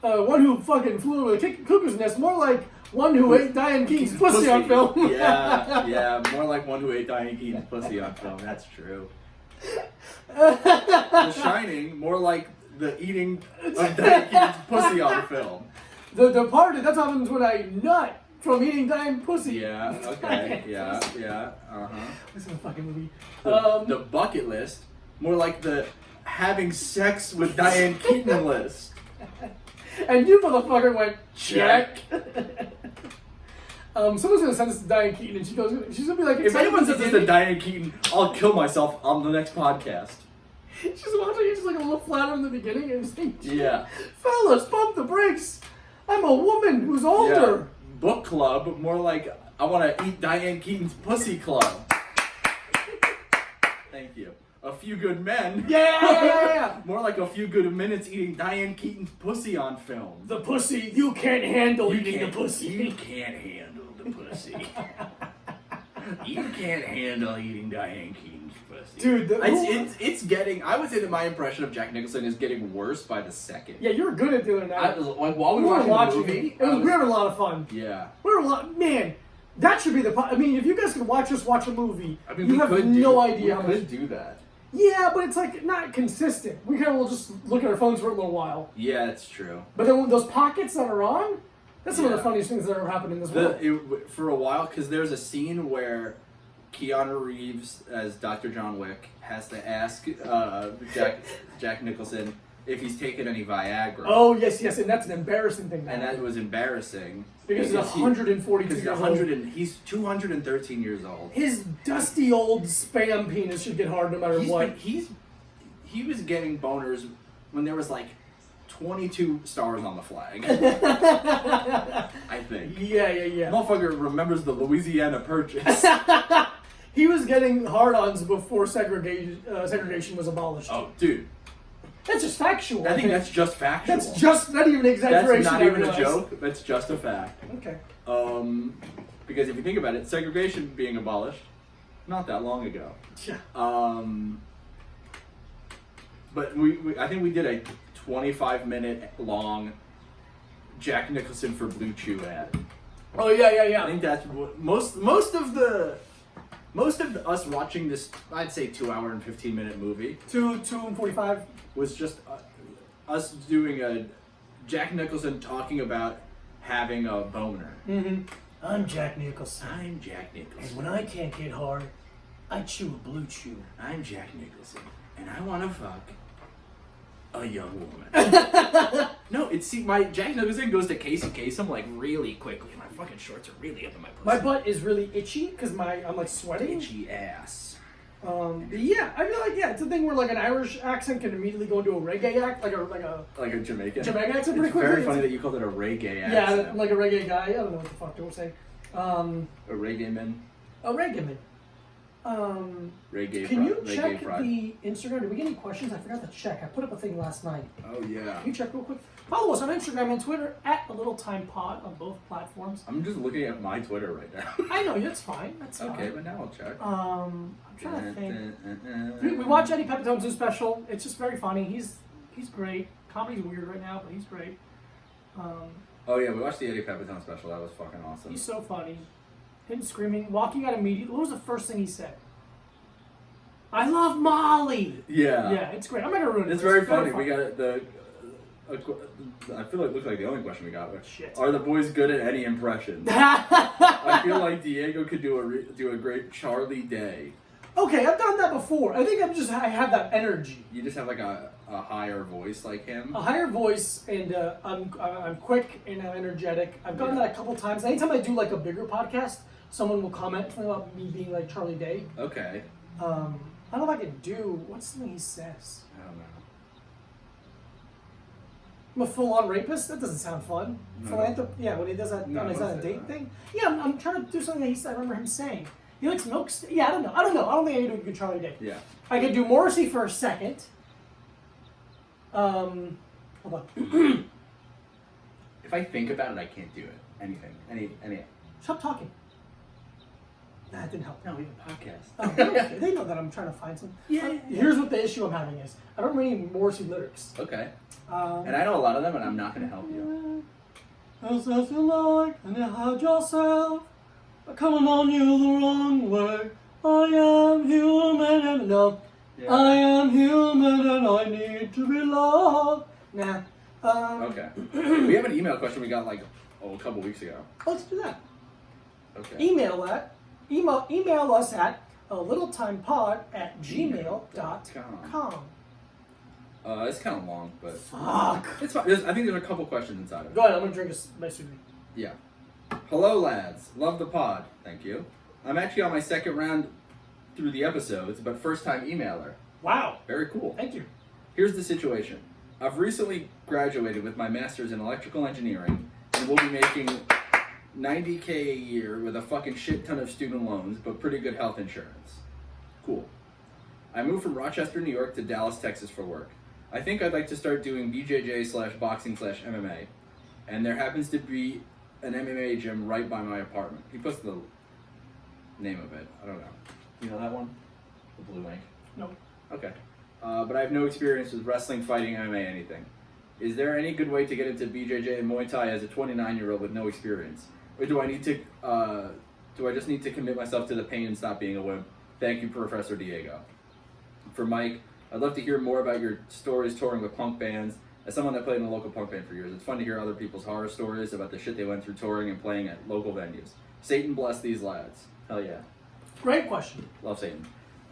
One who fucking flew to a cuckoo's nest, more like one who ate Diane Keaton's pussy on film. yeah, more like one who ate Diane Keaton's pussy on film. That's true. The Shining, more like the eating of Diane Keaton's pussy on film. The Departed, that's what happens when I nut from eating Diane pussy. Yeah, okay, yeah, This is a fucking movie. The Bucket List, more like the having sex with Diane Keaton list. And you motherfucker went, check. Someone's gonna send this to Diane Keaton and she's gonna be like, if anyone says this to Diane Keaton, I'll kill myself on the next podcast. She's watching you just like a little flatter in the beginning and saying, yeah. Fellas, pump the brakes. I'm a woman who's older. Yeah. Book club, more like I want to eat Diane Keaton's pussy club. Thank you. A Few Good Men. Yeah. More like A Few Good Minutes eating Diane Keaton's pussy on film. The pussy, you can't handle eating the pussy. You can't handle the pussy. You can't handle eating Diane Keaton's pussy. Dude, it's getting, I would say that my impression of Jack Nicholson is getting worse by the second. Yeah, you were good at doing that. While we were watching the movie, we had a lot of fun. Yeah. Man, that should be I mean, if you guys can watch a movie, I mean, you have no idea how much. We could do that. Yeah, but it's like not consistent. We kind of will just look at our phones for a little while. Yeah, that's true. But then when those pockets that are on, that's one of the funniest things that ever happened in this world. For a while, because there's a scene where Keanu Reeves as Dr. John Wick has to ask Jack Nicholson if he's taken any Viagra. Oh, yes, and that's an embarrassing thing. And that was embarrassing. Because he's 142 years old. He's 213 years old. His dusty old spam penis should get hard no matter what. He was getting boners when there was like 22 stars on the flag. I think. Yeah. Motherfucker remembers the Louisiana Purchase. He was getting hard-ons before segregation was abolished. Oh, dude. That's just factual. I think that's just factual. That's just not even an exaggeration. That's not even a joke. That's just a fact. Okay. Because if you think about it, segregation being abolished not that long ago. Yeah. But I think we did a 25-minute long Jack Nicholson for Blue Chew ad. Oh yeah. I think that's what most of us watching this, I'd say 2 hour and 15-minute movie. 2:45 was just us doing a Jack Nicholson talking about having a boner. Mm-hmm. I'm Jack Nicholson. I'm Jack Nicholson. And when I can't get hard, I chew a Blue Chew. I'm Jack Nicholson, and I want to fuck a young woman. No, my Jack Nicholson goes to Casey Kasem like really quickly. My fucking shorts are really up in my pussy. My butt is really itchy because I'm like sweating. Itchy ass. Yeah, I feel like it's a thing where like an Irish accent can immediately go into a reggae act, like a Jamaican. Jamaican accent pretty it's quickly. Very funny that you called it a reggae accent. Yeah, like a reggae guy. I don't know what the fuck they were saying. A reggae man. A reggae man. Reggae. Can you check the Instagram? Did we get any questions? I forgot to check. I put up a thing last night. Oh yeah. Can you check real quick? Follow us on Instagram and Twitter at A Little Time Pod on both platforms. I'm just looking at my Twitter right now. I know, that's fine. That's fine. Okay, but now I'll check. I'm trying to think. We watch Eddie Pepitone's new special. It's just very funny. He's great. Comedy's weird right now, but he's great. Oh yeah, we watched the Eddie Pepitone special. That was fucking awesome. He's so funny. Him screaming, walking out immediately. What was the first thing he said? I love Molly. Yeah. Yeah, it's great. I'm not gonna ruin it. It's very funny. We got I feel like it looks like the only question we got. Shit. Are the boys good at any impressions? I feel like Diego could do a great Charlie Day. Okay, I've done that before. I think I have that energy. You just have like a higher voice like him? A higher voice, and I'm quick and I'm energetic. I've done that a couple times. Anytime I do like a bigger podcast, someone will comment something about me being like Charlie Day. Okay. I don't know if I can do, what's something he says? I don't know. I'm a full-on rapist? That doesn't sound fun. No. Yeah, when he does that, No, is that a don't say date that. thing? Yeah, I'm trying to do something that I remember him saying. He likes milk. Yeah, I don't know. I don't think I can do a good Charlie Day. Yeah. I could do Morrissey for a second. Hold on. If I think about it, I can't do it. Anything. Any. Stop talking. That didn't help. No, we have a podcast. Oh, okay. They know that I'm trying to find some. Yeah. Here's what the issue I'm having is. I don't remember any Morrissey lyrics. Okay. And I know a lot of them, and I'm not going to help you. As you like, and you had yourself coming on you the wrong way. I am human and no. Yeah. I am human and I need to be loved. Nah. Okay. We have an email question we got like a couple weeks ago. Let's do that. Okay. Email us at alittletimepod@gmail.com. It's kind of long, but Fuck. it's fine. I think there's a couple questions inside of it. Go ahead, I'm gonna drink my sweetie. Yeah. Hello, lads. Love the pod. Thank you. I'm actually on my second round through the episodes, but first time emailer. Wow. Very cool. Thank you. Here's the situation. I've recently graduated with my master's in electrical engineering and will be making $90K a year with a fucking shit ton of student loans, but pretty good health insurance. Cool. I moved from Rochester, New York to Dallas, Texas for work. I think I'd like to start doing BJJ/boxing/MMA, and there happens to be an MMA gym right by my apartment. He puts the name of it. I don't know. You know that one? The blue link? No. Okay. But I have no experience with wrestling, fighting, MMA, anything. Is there any good way to get into BJJ and Muay Thai as a 29-year-old with no experience? Or do I just need to commit myself to the pain and stop being a wimp? Thank you, Professor Diego. For Mike, I'd love to hear more about your stories touring with punk bands. As someone that played in a local punk band for years, it's fun to hear other people's horror stories about the shit they went through touring and playing at local venues. Satan bless these lads. Hell yeah. Great question. Love Satan.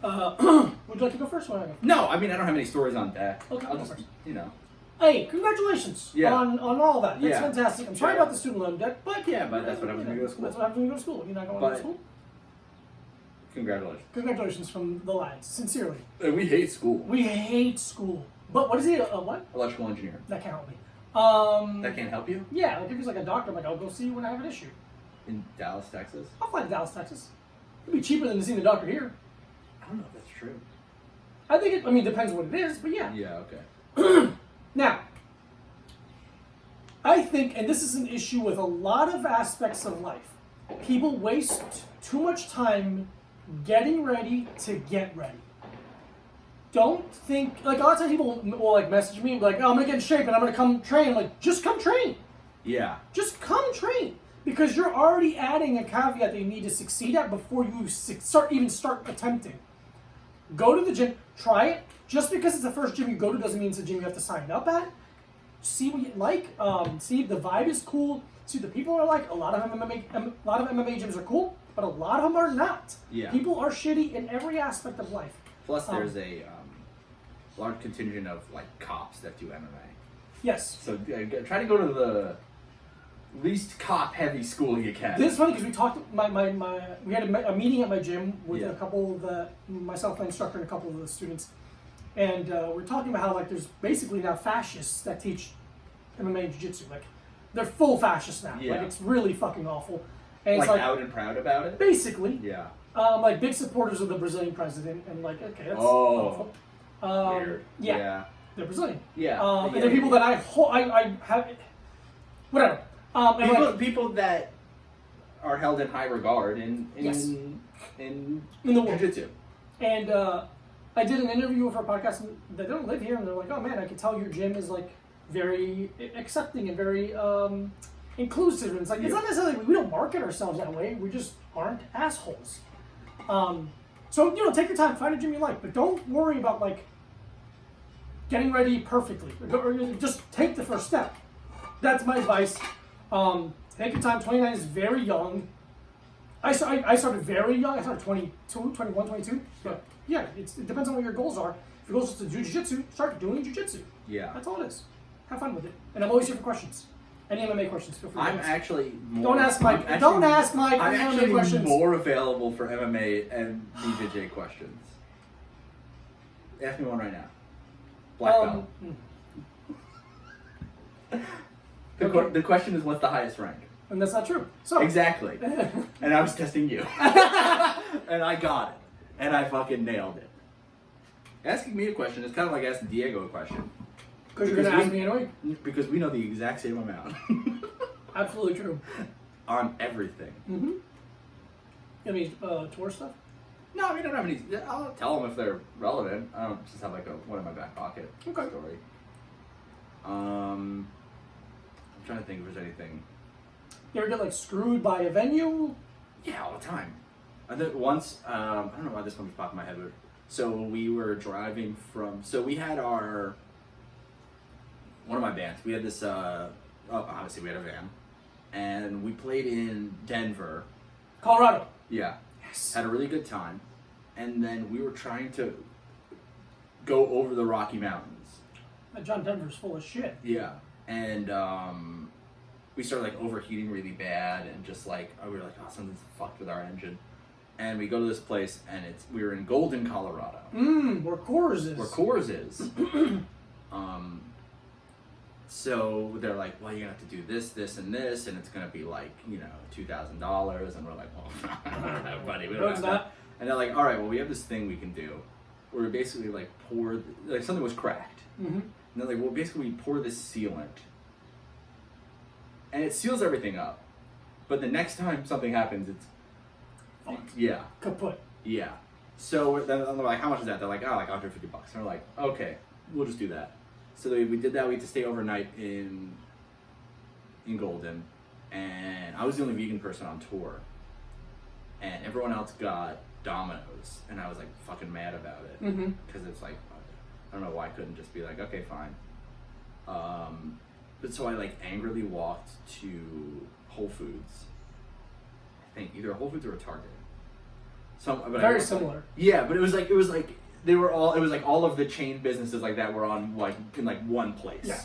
Would you like to go first? Or No, I mean, I don't have any stories on that. Okay, I'll go just, first. you know. Hey, congratulations on all that. That's Yeah. fantastic. I'm sorry Yeah. about the student loan debt, but Yeah, but that's what happens when you go to school. That's what happens when you go to school. You're not going to school. Congratulations. Congratulations from the lads, sincerely. And we hate school. We hate school. But what is he? What? Electrical engineer. That can't help me. That can't help you? Yeah, like if he's like a doctor, I'm like, I'll go see you when I have an issue. In Dallas, Texas? I'll fly to Dallas, Texas. It'd be cheaper than to see the doctor here. I don't know if that's true. I think it depends what it is, but yeah. Yeah, okay. Now, I think, and this is an issue with a lot of aspects of life, people waste too much time getting ready to get ready. Don't think, like a lot of times people will like message me and be like, oh, I'm gonna get in shape and I'm gonna come train. I'm like, just come train. Yeah. Just come train. Because you're already adding a caveat that you need to succeed at before you start attempting. Go to the gym, try it. Just because it's the first gym you go to doesn't mean it's a gym you have to sign up at. See what you like. See if the vibe is cool. See what the people are like. A lot of MMA gyms are cool, but a lot of them are not. Yeah. People are shitty in every aspect of life. Plus, there's a large contingent of like cops that do MMA. Yes. So try to go to the least cop-heavy school you can. This is funny because we talked. We had a meeting at my gym with a couple of myself, my instructor, and a couple of the students, and we're talking about how like there's basically now fascists that teach MMA and jiu-jitsu. Like they're full fascists now. Yeah. Like it's really fucking awful. And like it's out and proud about it. Basically. Yeah. Like big supporters of the Brazilian president, and like okay, that's awful. Weird. Yeah. Yeah. They're Brazilian. Yeah. And they're people that I have. Whatever. People that are held in high regard in the world. jiu-jitsu. And I did an interview for a podcast, and they don't live here, and they're like, "Oh man, I can tell your gym is like very accepting and very inclusive." And it's like it's not necessarily we don't market ourselves that way. We just aren't assholes. So take your time, find a gym you like, but don't worry about like getting ready perfectly. Just take the first step. That's my advice. Take your time. 29 is very young. I started very young. I started 22, 21, 22. But yeah, it depends on what your goals are. If your goal is to do jiu-jitsu, start doing jiu-jitsu. Yeah. That's all it is. Have fun with it. And I'm always here for questions. Any MMA questions, feel free to I'm ask. actually more... Don't ask Mike. Don't ask Mike I'm MMA actually questions. more available for MMA and BJJ questions. Ask me one right now. Black belt. The question is, what's the highest rank? And that's not true. So Exactly. And I was testing you. And I got it. And I fucking nailed it. Asking me a question is kind of like asking Diego a question. Because you're going to ask me anyway? Because we know the exact same amount. Absolutely true. On everything. Mm-hmm. You have any tour stuff? No, we don't have any. I'll tell them if they're relevant. I don't just have like one in my back pocket Okay. story. I'm trying to think if there's anything. You ever get like screwed by a venue? Yeah, all the time. I think once, I don't know why this one was popping in my head, but so we were driving from, so we had one of my bands, we had this, obviously we had a van, and we played in Denver. Colorado. Yeah. Yes. Had a really good time, and then we were trying to go over the Rocky Mountains. John Denver's full of shit. Yeah. And, we started like overheating really bad, and just like we were like, oh, something's fucked with our engine, and we go to this place, and we were in Golden, Colorado. Where Coors is. Where Coors is. So they're like, well, you're gonna have to do this, this, and this, and it's gonna be like, $2,000, and we're like, well, buddy, we don't have that. And they're like, all right, well, we have this thing we can do, where we basically like pour, like something was cracked, and they're like, well, basically we pour this sealant. And it seals everything up. But the next time something happens, it's... Fucked. Yeah. Kaput. Yeah. So then they're like, how much is that? They're like, oh, like $150. And we're like, okay, we'll just do that. So we did that. We had to stay overnight in Golden. And I was the only vegan person on tour. And everyone else got Domino's. And I was like fucking mad about it. Because it's like, I don't know why I couldn't just be like, okay, fine. But so I like angrily walked to Whole Foods. I think either a Whole Foods or a Target. Very similar. Yeah, but it was like they were all. It was like all of the chain businesses like that were on like in like one place. Yeah.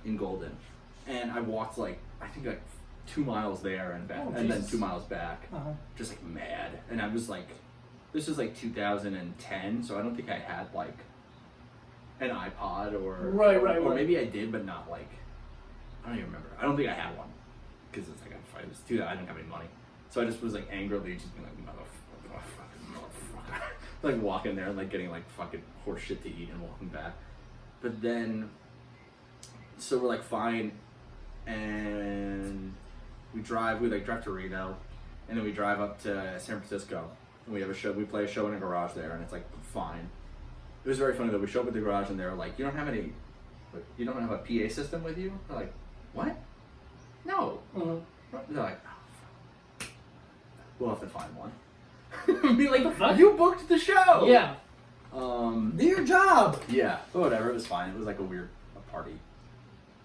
In Golden, and I walked like I think like 2 miles there and back, Oh, and then Jesus. 2 miles back, just like mad. And I was like, this was like 2010, so I don't think I had like an iPod or right. Maybe I did, but not like. I don't even remember. I don't think I had one because it's like I was too. I didn't have any money, so I just was like angrily just being like motherfucker, like walking there and like getting like fucking horse shit to eat and walking back. But then, so we're like fine, and we drive to Reno, and then we drive up to San Francisco, and we have a show. We play a show in a garage there, and it's like fine. It was very funny though. We show up at the garage, and they're like, "You don't have a PA system with you?" They're like, "What? No." They're like, "Oh, fuck. We'll have to find one." Be like, "You booked the show." Yeah. Do your job. Yeah, but whatever. It was fine. It was like a party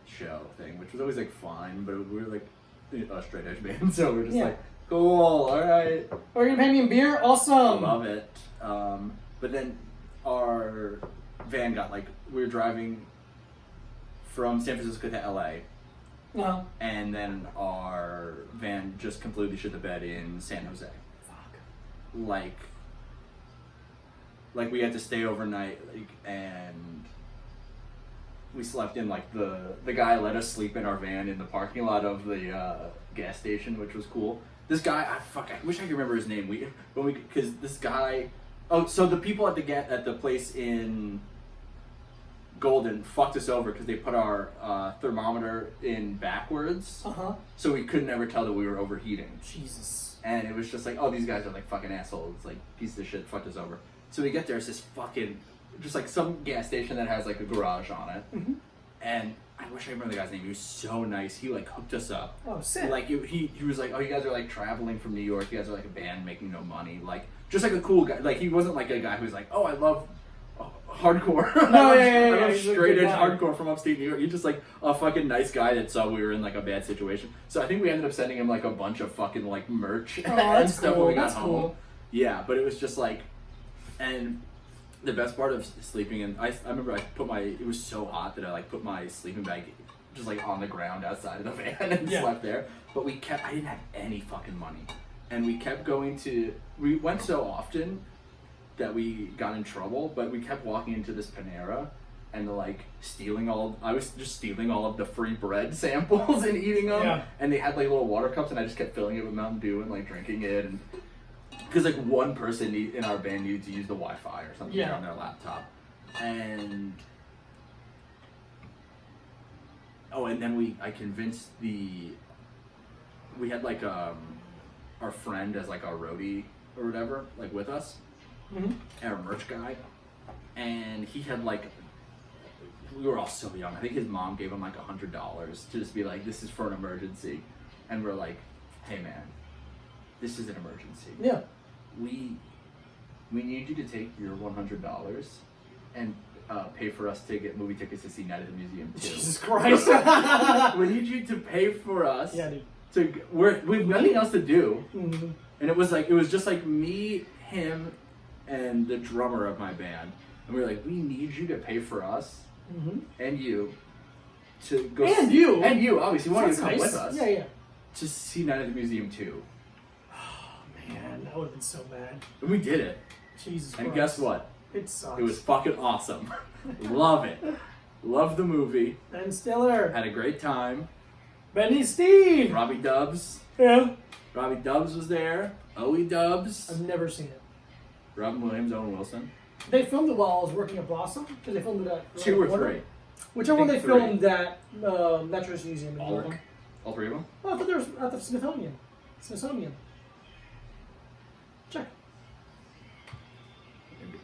show thing, which was always like fine, but we were like a straight edge band, so we're just like, cool, all right. Oh, you're gonna pay me in beer? Awesome. I love it. But then our van got like we were driving from San Francisco to LA. And then our van just completely shit the bed in San Jose. Fuck. Like we had to stay overnight, and we slept in like the guy let us sleep in our van in the parking lot of the gas station, which was cool. This guy, I wish I could remember his name. Because this guy, so the people at the place in Golden fucked us over because they put our thermometer in backwards, so we could never tell that we were overheating. Jesus. And it was just like, oh, these guys are like fucking assholes, like pieces of shit, fucked us over. So we get there, it's this fucking, just like some gas station that has like a garage on it, and I wish I remember the guy's name. He was so nice. He like hooked us up. Oh, sick. Like he was like, oh, you guys are like traveling from New York. You guys are like a band making no money. Like just like a cool guy. Like he wasn't like a guy who's like, oh, I love hardcore. Yeah. I love He's a straight good edge guy. hardcore from upstate New York. He's just like a fucking nice guy that saw we were in like a bad situation. So I think we ended up sending him like a bunch of fucking like merch and that's stuff cool. when we got That's home. cool. Yeah, but it was just like, and the best part of sleeping in, I remember I put my, it was so hot that I like put my sleeping bag just like on the ground outside of the van and slept there. But I didn't have any fucking money. And we kept we went so often that we got in trouble, but we kept walking into this Panera and like I was just stealing all of the free bread samples and eating them. Yeah. And they had like little water cups and I just kept filling it with Mountain Dew and like drinking it. And because like one person in our band needed to use the Wi-Fi or something on their laptop. And then I convinced we had like our friend as like our roadie or whatever, like with us, our merch guy, and he had like, we were all so young. I think his mom gave him like $100 to just be like, this is for an emergency, and we're like, hey man, this is an emergency. Yeah. We need you to take your $100 and pay for us to get movie tickets to see Night at the Museum 2. Jesus Christ. We need you to pay for us. Yeah, dude. We have nothing else to do. Mm-hmm. And it was just like me, him, and the drummer of my band. And we were like, we need you to pay for us and you to go And you, obviously, wanted to come nice. with us. Yeah. To see Night at the Museum 2. Oh man, I would have been so mad. And we did it. Jesus Christ. And guess what? It sucks. It was fucking awesome. Love it. Love the movie. Ben Stiller. Had a great time. Benny Steve. Robbie Dubs. Yeah. Robbie Dubs was there. Owie Dubs. I've never seen it. Robin Williams, Owen Wilson. They filmed it while I was working at Blossom because they filmed it at 2 or 3. Whichever one they Three. filmed at Natural Museum in New All of York. them? All 3 of them? Oh, I thought there was at the Smithsonian. Check. Maybe.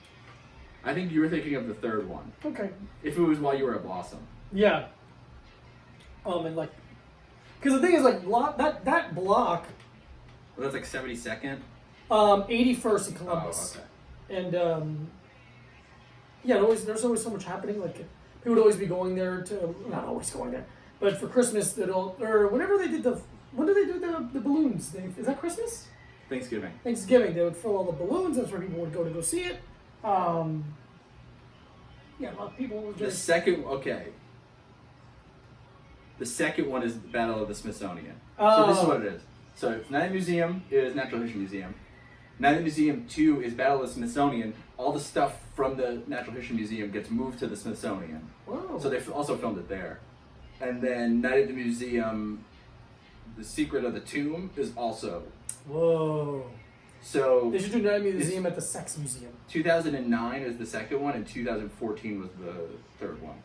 I think you were thinking of the 3rd one. Okay. If it was while you were at Blossom. Yeah. And like, because the thing is like that block, Well, that's like 72nd? 81st in Columbus. Oh, okay. And yeah, there's always so much happening. Like people would always be going there not always going there, but for Christmas or whenever they did when did they do the balloons? Is that Christmas? Thanksgiving. Thanksgiving. They would fill all the balloons. That's where people would go see it. Yeah, a lot of people would The second one is Battle of the Smithsonian. So this is what it is. So it's Night at the Museum is Natural History Museum. Night at the Museum 2 is Battle of the Smithsonian. All the stuff from the Natural History Museum gets moved to the Smithsonian. Whoa. So they also filmed it there. And then Night at the Museum, The Secret of the Tomb is also. Whoa. So They should do Night at the Museum at the Sex Museum. 2009 is the second one, and 2014 was the third one.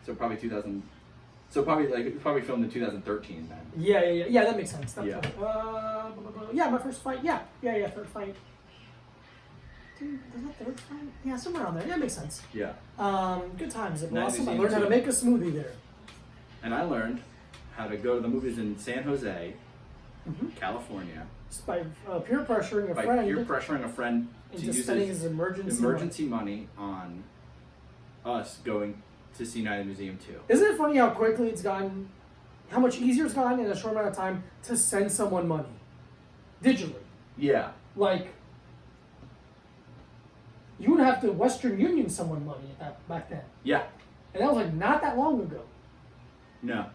So probably probably filmed in 2013 then. Yeah, that makes sense. That's Yeah. Yeah, my first fight. Yeah, third fight. Dude, was that third fight? Yeah, somewhere around there. Yeah, makes sense. Yeah. Good times at Night at the Blossom. I Museum learned how to too. make a smoothie there. And I learned how to go to the movies in San Jose, California, Just by peer pressuring a by friend peer pressuring a friend to into use spending his his emergency money on us going to see Night at the Museum 2. Isn't it funny how quickly it's gotten, how much easier it's gotten in a short amount of time to send someone money digitally? Yeah. Like, you would have to Western Union someone money back then. Yeah. And that was like not that long ago. No.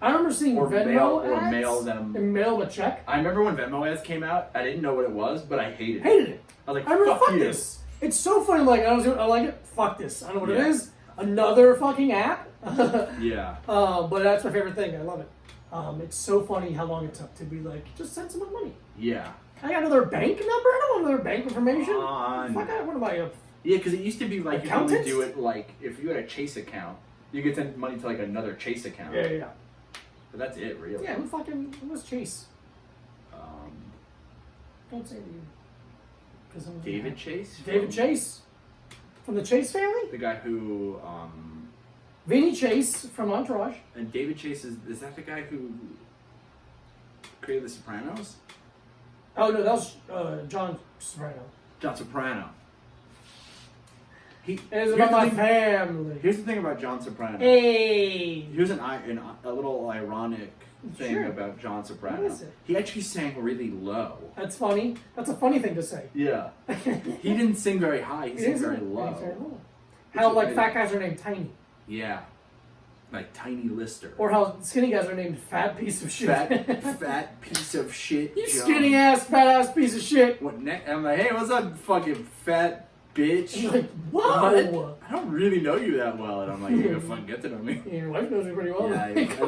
I remember seeing Or Venmo ads mail them. and mail them a check. I remember when Venmo ads came out, I didn't know what it was, but I hated it. Hated it. I was like, I remember, fuck you. this. It's so funny. Like I like it. Fuck this. I don't know what it Yeah. is. Another fucking app. Yeah. But that's my favorite thing. I love it. It's so funny how long it took to be like, just send someone money. Yeah. I got another bank number. I don't want another bank information. On. Fuck, what am I? Yeah, because it used to be like you could only Accountant? do it like if you had a Chase account, you could send money to like another Chase account. Yeah. But that's it, really. Yeah, who was Chase? Um, Don't say you. David Chase. David Chase? From the Chase family? The guy who Vinny Chase from Entourage. and David Chase is that the guy who created The Sopranos? Oh no, that was John Soprano. John Soprano. It is about my family. Here's the thing about John Soprano. Hey. Here's a little ironic thing about John Soprano. What is it? He actually sang really low. That's funny. That's a funny thing to say. Yeah. He didn't sing very high. He sang very low. How like fat guys are named Tiny. Yeah. Like Tiny Lister. Or how skinny guys are named Fat Piece of Shit. Fat piece of shit. You John. skinny ass, fat ass piece of shit. I'm like, hey, what's up, fucking fat bitch? You're like, whoa. I don't really know you that well. And I'm like, you're gonna fucking get to know me. Your wife knows me pretty well. Yeah, and they're like,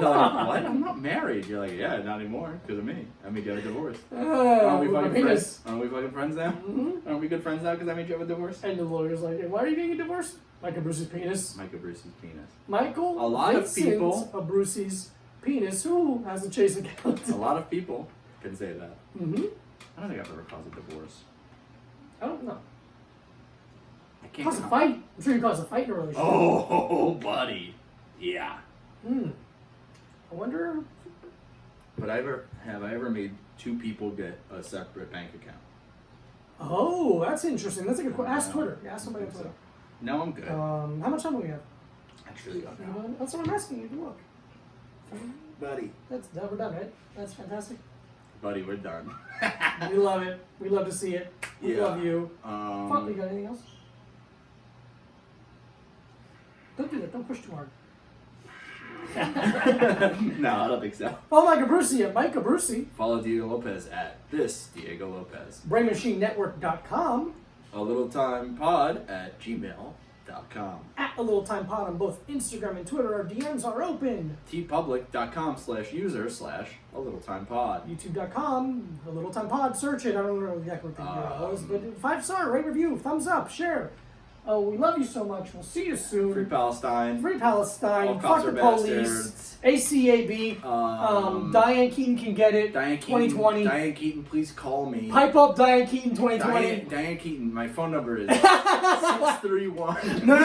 what? I'm not married. You're like, yeah, not anymore because of me. I made you have a divorce. Aren't we fucking friends? Aren't we fucking friends now? Mm-hmm. Aren't we good friends now because I made you have a divorce? And the lawyer's like, hey, why are you getting a divorce? Michael Bruce's penis. Michael Bruce's penis. Michael A lot of people. of Bruce's penis. Who has a Chase account? A lot of people can say that. Mm-hmm. I don't think I've ever caused a divorce. I don't know. I can't. Cause a fight. I'm sure you caused a fight in a relationship. Oh, buddy. Yeah. I wonder. But have I ever made two people get a separate bank account? Oh, that's interesting. That's a good question. Ask Twitter. Ask somebody on Twitter. No, I'm good. How much time do we have? Actually, don't know. That's what I'm asking you to look. Buddy. We're done, right? That's fantastic. Buddy, we're done. We love it. We love to see it. We love you. Fuck, you got anything else? Don't do that. Don't push too hard. No, I don't think so. Follow Mike Abruzzi at Mike Abruzzi. Follow Diego Lopez at this Diego Lopez. BrainMachineNetwork.com. A Little Time Pod at gmail.com. At A Little Time Pod on both Instagram and Twitter. Our DMs are open. tpublic.com/user/A Little Time Pod. YouTube.com. A Little Time Pod. Search it. I don't know exactly what the URL is, but 5-star, rate, review, thumbs up, share. Oh, we love you so much. We'll see you soon. Free Palestine. Free Palestine. All Fuck the police. ACAB. Diane Keaton can get it. Diane Keaton. 2020. Diane Keaton, please call me. Pipe up Diane Keaton 2020. Diane Keaton, my phone number is 631. No.